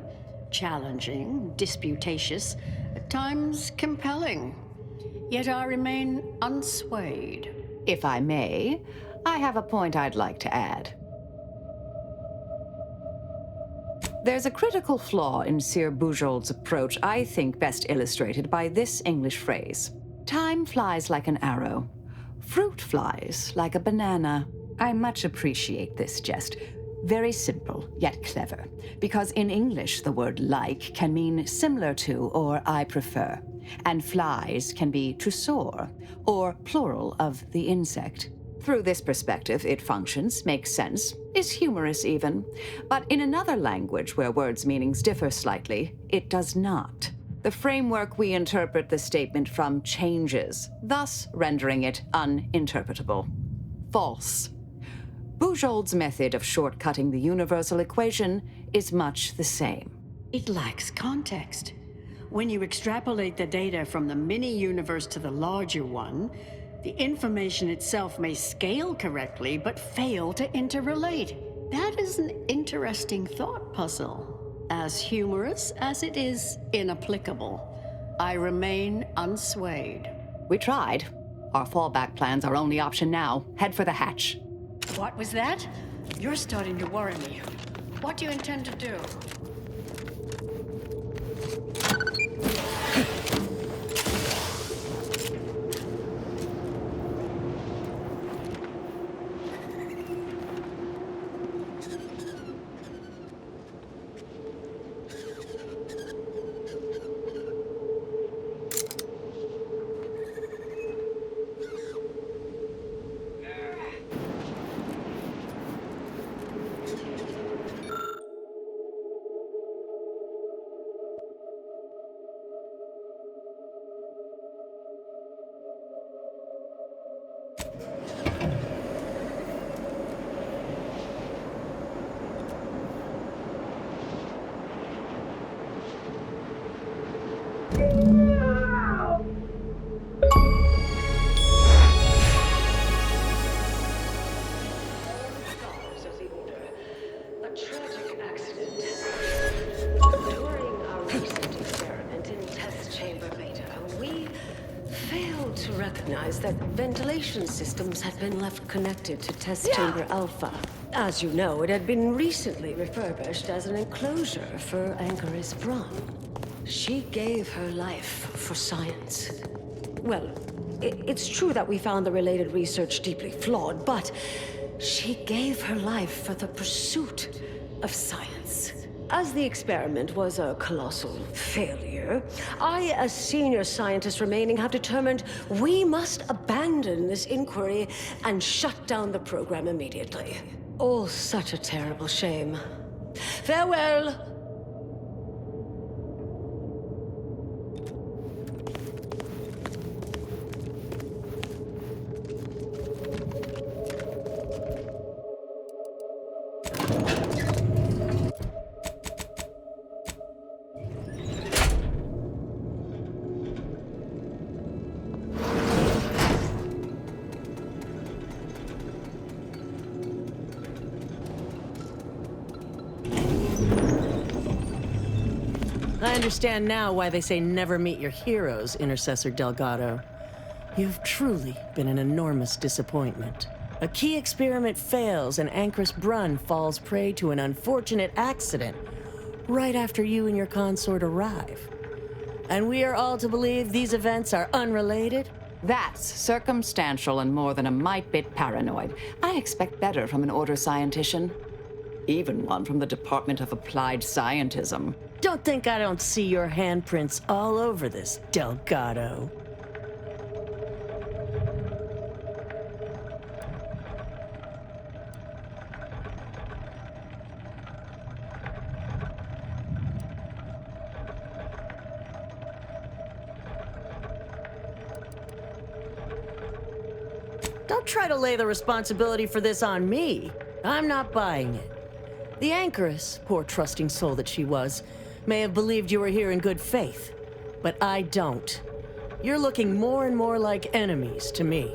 Challenging, disputatious, at times compelling. Yet I remain unswayed. If I may, I have a point I'd like to add. There's a critical flaw in Seer Bujold's approach I think best illustrated by this English phrase. Time flies like an arrow. Fruit flies like a banana. I much appreciate this jest. Very simple, yet clever. Because in English, the word like can mean similar to or I prefer. And flies can be to soar, or plural of the insect. Through this perspective, it functions, makes sense, is humorous even. But in another language where words' meanings differ slightly, it does not. The framework we interpret the statement from changes, thus rendering it uninterpretable. False. Bujold's method of shortcutting the universal equation is much the same. It lacks context. When you extrapolate the data from the mini-universe to the larger one, the information itself may scale correctly, but fail to interrelate. That is an interesting thought puzzle. As humorous as it is inapplicable. I remain unswayed. We tried. Our fallback plan's our only option now. Head for the hatch. What was that? You're starting to worry me. What do you intend to do? recognized that ventilation systems had been left connected to Test Chamber Alpha. As you know, it had been recently refurbished as an enclosure for Ancharis Braun. She gave her life for science. Well, it's true that we found the related research deeply flawed, but she gave her life for the pursuit of science. As the experiment was a colossal failure, I, as senior scientist remaining, have determined we must abandon this inquiry and shut down the program immediately. Oh, such a terrible shame. Farewell! I understand now why they say never meet your heroes, Intercessor Delgado. You've truly been an enormous disappointment. A key experiment fails and Ancharis Braun falls prey to an unfortunate accident right after you and your consort arrive. And we are all to believe these events are unrelated? That's circumstantial and more than a mite bit paranoid. I expect better from an Order scientician. Even one from the Department of Applied Scientism. Don't think I don't see your handprints all over this, Delgado. Don't try to lay the responsibility for this on me. I'm not buying it. The Ancharis, poor trusting soul that she was, may have believed you were here in good faith, but I don't. You're looking more and more like enemies to me.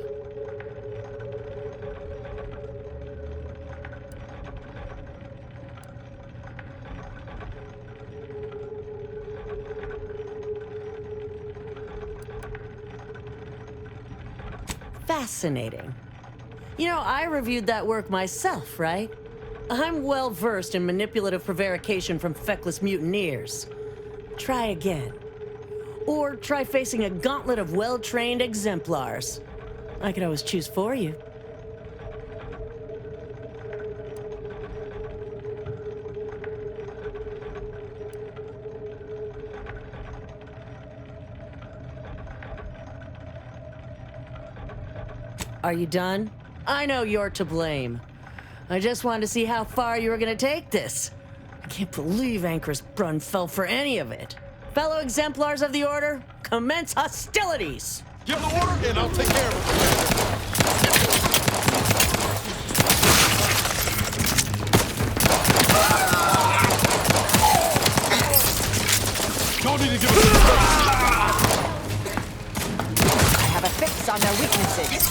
Fascinating. You know, I reviewed that work myself, right? I'm well versed in manipulative prevarication from feckless mutineers. Try again. Or try facing a gauntlet of well-trained exemplars. I could always choose for you. Are you done? I know you're to blame. I just wanted to see how far you were gonna take this. I can't believe Ancharis Braun fell for any of it. Fellow exemplars of the Order, commence hostilities! Give the order and I'll take care of it. Don't need to give it I have a fix on their weaknesses.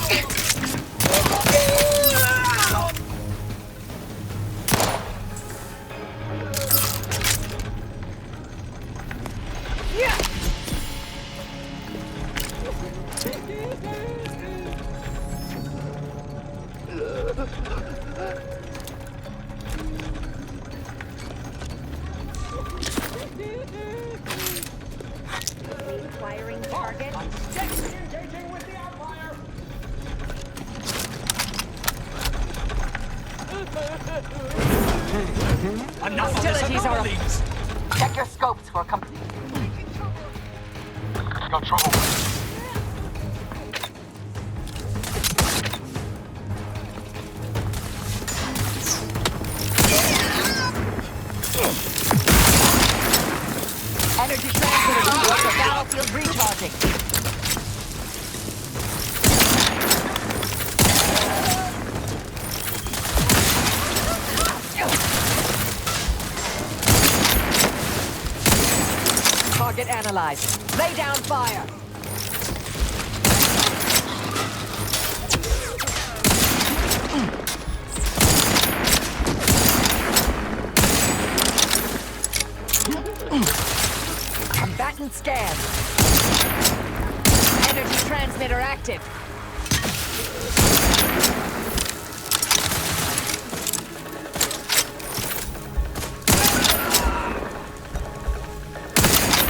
Firing target. Engaging with the Empire. Enough Hostilities are these. Check your scopes for company. Got trouble. Energy transmitter network of battlefield recharging. Target analyzed. Lay down fire. Combatant scan. Energy transmitter active.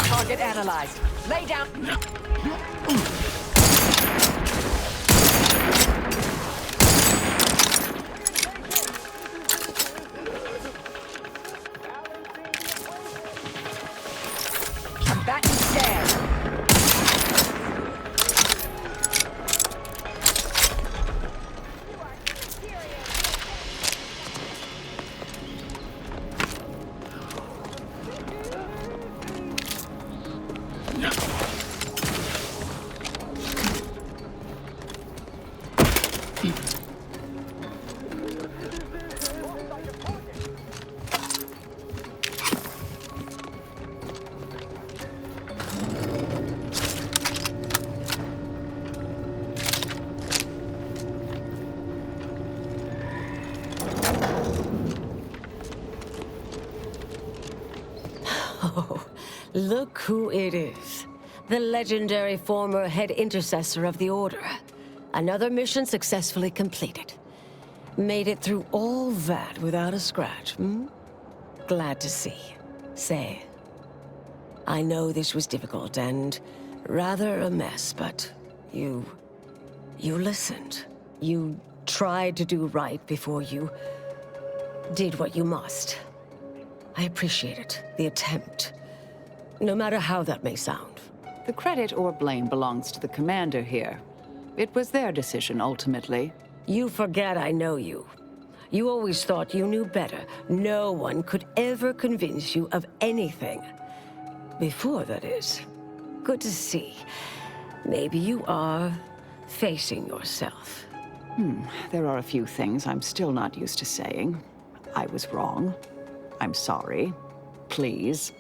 Target analyzed. Lay down. Combatant dead. Oh, look who it is. The legendary former head intercessor of the Order. Another mission successfully completed. Made it through all that without a scratch, hmm? Glad to see. Say, I know this was difficult and rather a mess, but you listened. You tried to do right before you did what you must. I appreciate it, the attempt. No matter how that may sound. The credit or blame belongs to the commander here. It was their decision, ultimately. You forget I know you. You always thought you knew better. No one could ever convince you of anything. Before, that is. Good to see. Maybe you are facing yourself. There are a few things I'm still not used to saying. I was wrong. I'm sorry. Please.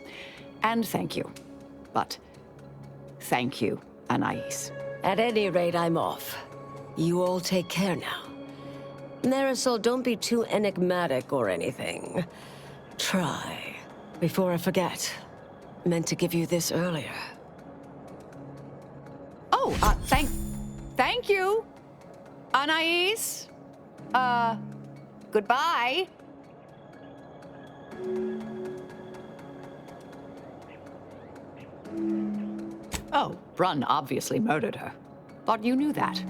And thank you. But thank you, Anais. At any rate, I'm off. You all take care now. Marisol, don't be too enigmatic or anything. Try. Before I forget. Meant to give you this earlier. Oh, thank you, Anais. Goodbye. Oh, Brunn obviously murdered her. Thought you knew that.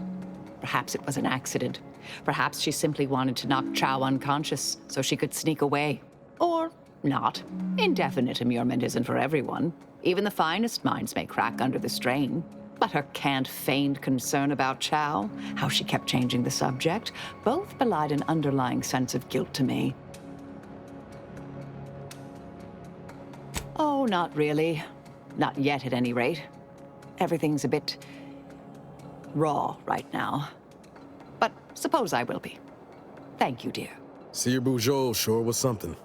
Perhaps it was an accident. Perhaps she simply wanted to knock Chow unconscious so she could sneak away. Or not. Indefinite immurement isn't for everyone. Even the finest minds may crack under the strain. But her canned, feigned concern about Chow, how she kept changing the subject, both belied an underlying sense of guilt to me. Oh, not really. Not yet, at any rate. Everything's a bit raw right now. But suppose I will be. Thank you, dear. Seer Bujold sure was something.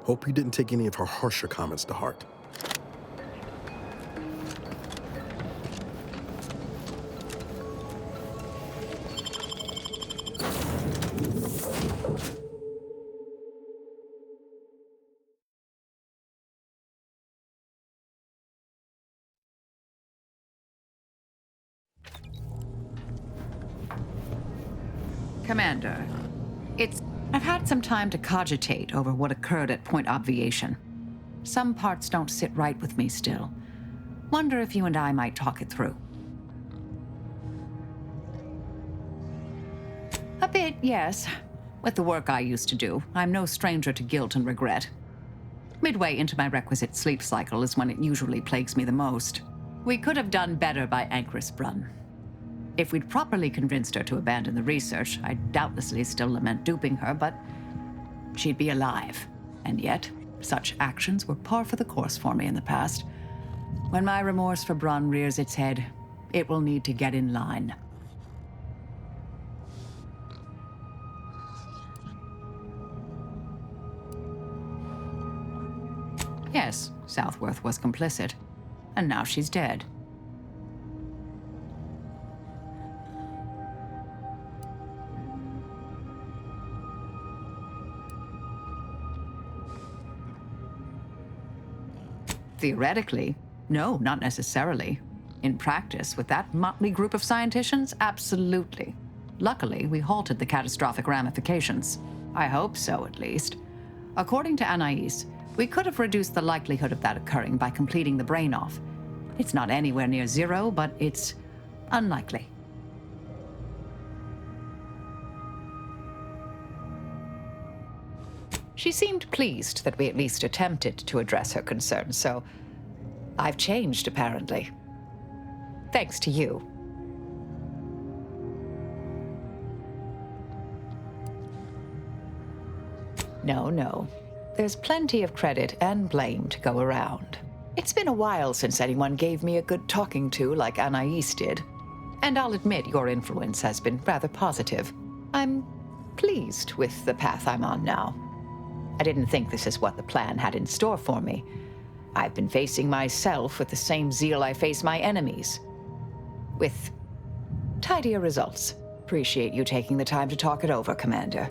Hope you didn't take any of her harsher comments to heart. Commander, I've had some time to cogitate over what occurred at Point Obviation. Some parts don't sit right with me still. Wonder if you and I might talk it through. A bit, yes. With the work I used to do, I'm no stranger to guilt and regret. Midway into my requisite sleep cycle is when it usually plagues me the most. We could have done better by Ankrys Brunn. If we'd properly convinced her to abandon the research, I'd doubtlessly still lament duping her, but she'd be alive. And yet, such actions were par for the course for me in the past. When my remorse for Brunn rears its head, it will need to get in line. Yes, Southworth was complicit. And now she's dead. Theoretically, no, not necessarily. In practice, with that motley group of scienticians, absolutely. Luckily, we halted the catastrophic ramifications. I hope so, at least. According to Anais, we could have reduced the likelihood of that occurring by completing the brain off. It's not anywhere near zero, but it's unlikely. She seemed pleased that we at least attempted to address her concerns, so I've changed, apparently. Thanks to you. No. There's plenty of credit and blame to go around. It's been a while since anyone gave me a good talking to like Anais did. And I'll admit your influence has been rather positive. I'm pleased with the path I'm on now. I didn't think this is what the plan had in store for me. I've been facing myself with the same zeal I face my enemies. With tidier results. Appreciate you taking the time to talk it over, Commander.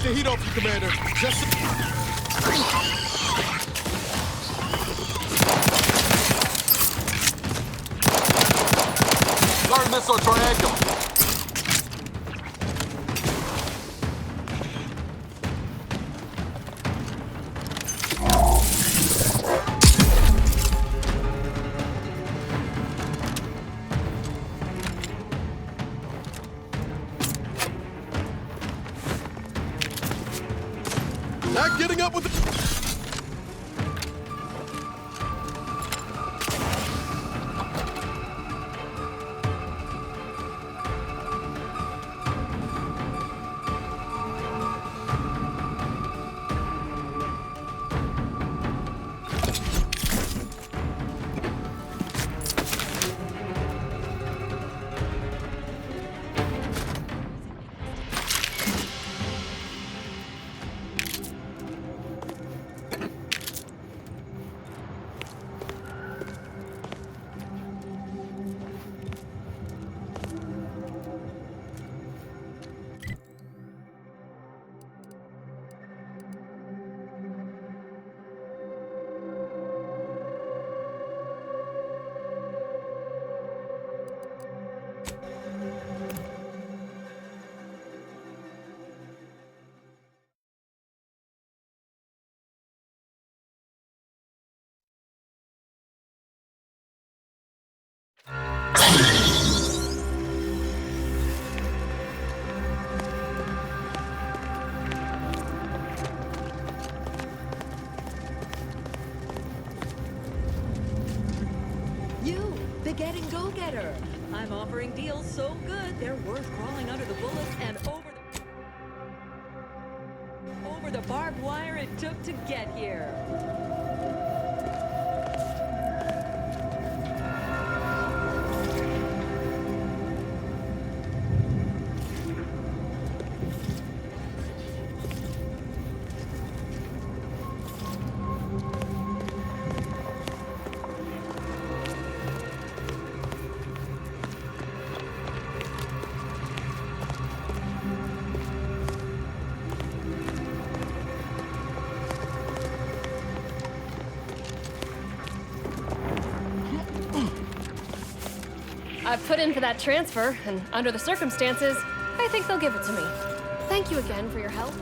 the heat off you, Commander. Just... missile triangle. Not getting up with the... You, the getting go-getter. I'm offering deals so good, they're worth crawling under the bullets and over the barbed wire it took to get here. I've put in for that transfer, and under the circumstances, I think they'll give it to me. Thank you again for your help.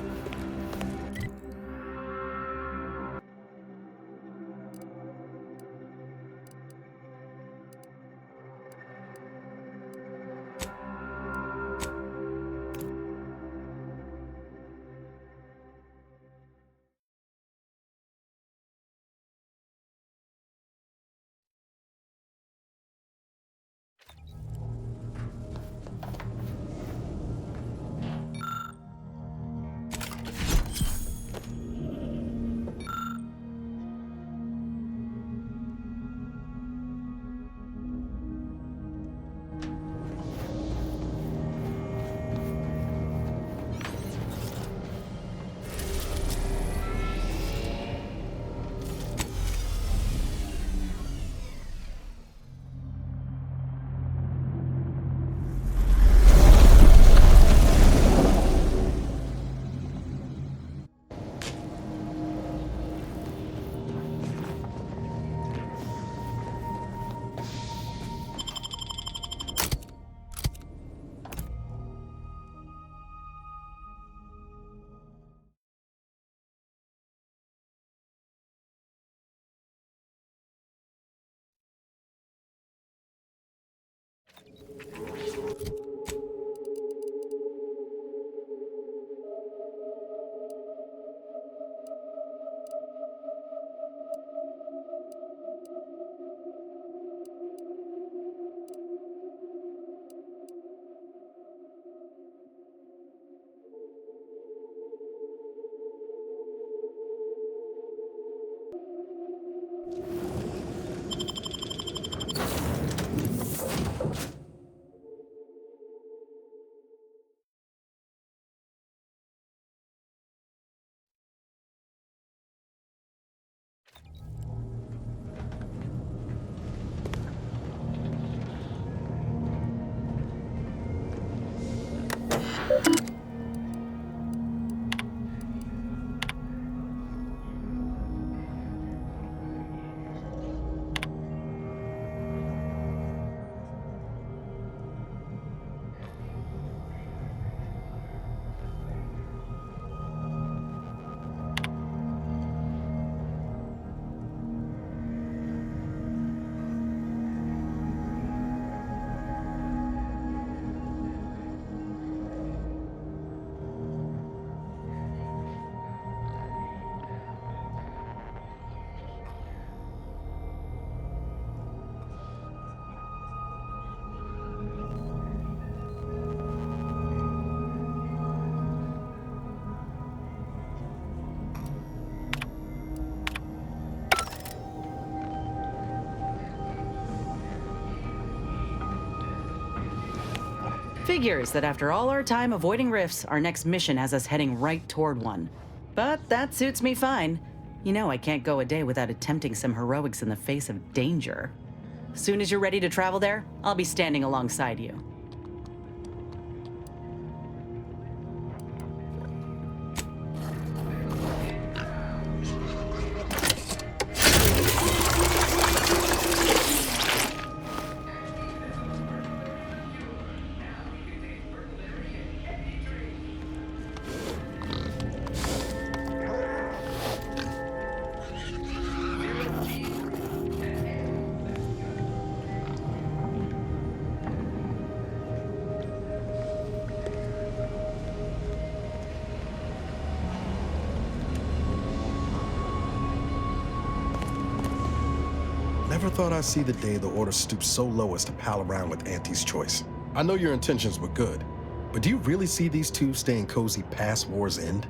Figures that after all our time avoiding rifts, our next mission has us heading right toward one. But that suits me fine. You know I can't go a day without attempting some heroics in the face of danger. Soon as you're ready to travel there, I'll be standing alongside you. Never thought I'd see the day the Order stoops so low as to pal around with Auntie's choice. I know your intentions were good, but do you really see these two staying cozy past war's end?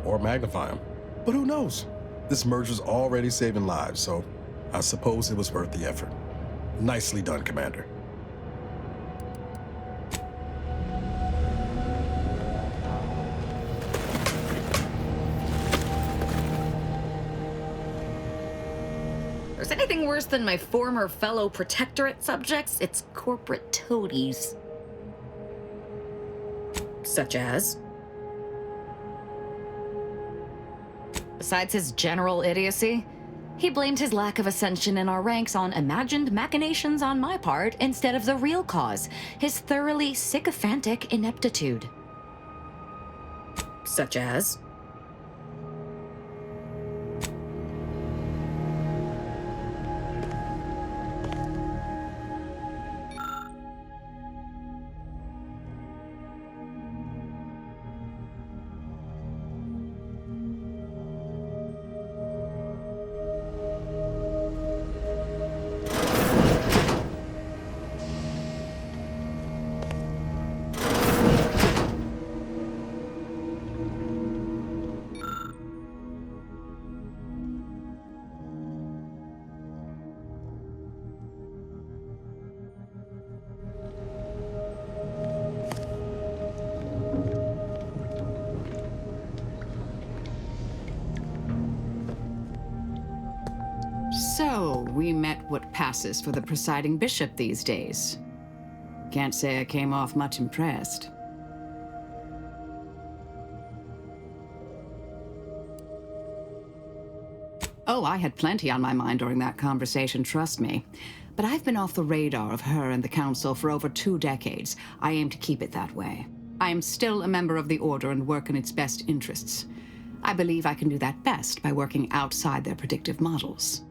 Or magnify them. But who knows? This merger's already saving lives, so I suppose it was worth the effort. Nicely done, Commander. If there's anything worse than my former fellow Protectorate subjects, it's corporate toadies. Such as? Besides his general idiocy, he blamed his lack of ascension in our ranks on imagined machinations on my part instead of the real cause, his thoroughly sycophantic ineptitude. Such as? So, we met what passes for the presiding bishop these days. Can't say I came off much impressed. Oh, I had plenty on my mind during that conversation, trust me. But I've been off the radar of her and the Council for over 2 decades. I aim to keep it that way. I am still a member of the Order and work in its best interests. I believe I can do that best by working outside their predictive models.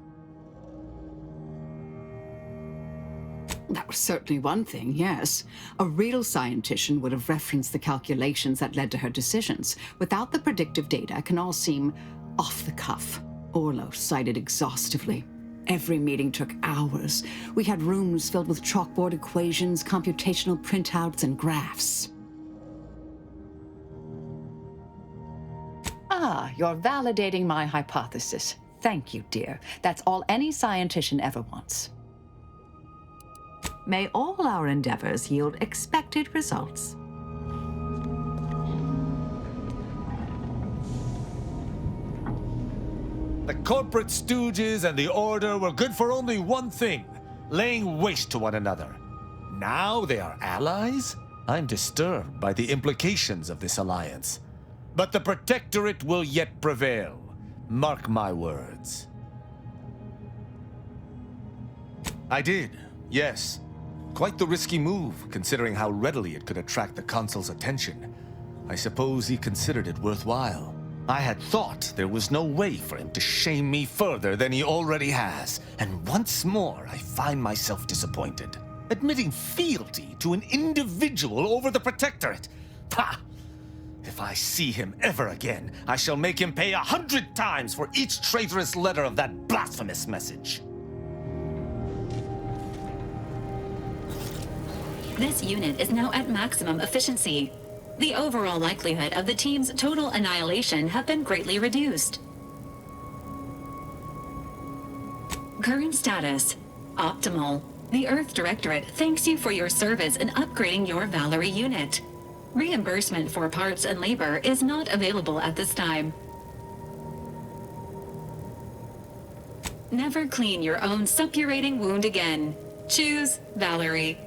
That was certainly one thing, yes. A real scientician would have referenced the calculations that led to her decisions. Without the predictive data, it can all seem off the cuff. Orlo cited exhaustively. Every meeting took hours. We had rooms filled with chalkboard equations, computational printouts, and graphs. Ah, you're validating my hypothesis. Thank you, dear. That's all any scientician ever wants. May all our endeavors yield expected results. The corporate stooges and the Order were good for only one thing, laying waste to one another. Now they are allies? I'm disturbed by the implications of this alliance. But the Protectorate will yet prevail. Mark my words. I did, yes. Quite the risky move, considering how readily it could attract the Consul's attention. I suppose he considered it worthwhile. I had thought there was no way for him to shame me further than he already has, and once more I find myself disappointed. Admitting fealty to an individual over the Protectorate. Ha! If I see him ever again, I shall make him pay 100 times for each traitorous letter of that blasphemous message. This unit is now at maximum efficiency. The overall likelihood of the team's total annihilation have been greatly reduced. Current status: optimal. The Earth Directorate thanks you for your service in upgrading your Valerie unit. Reimbursement for parts and labor is not available at this time. Never clean your own suppurating wound again. Choose Valerie.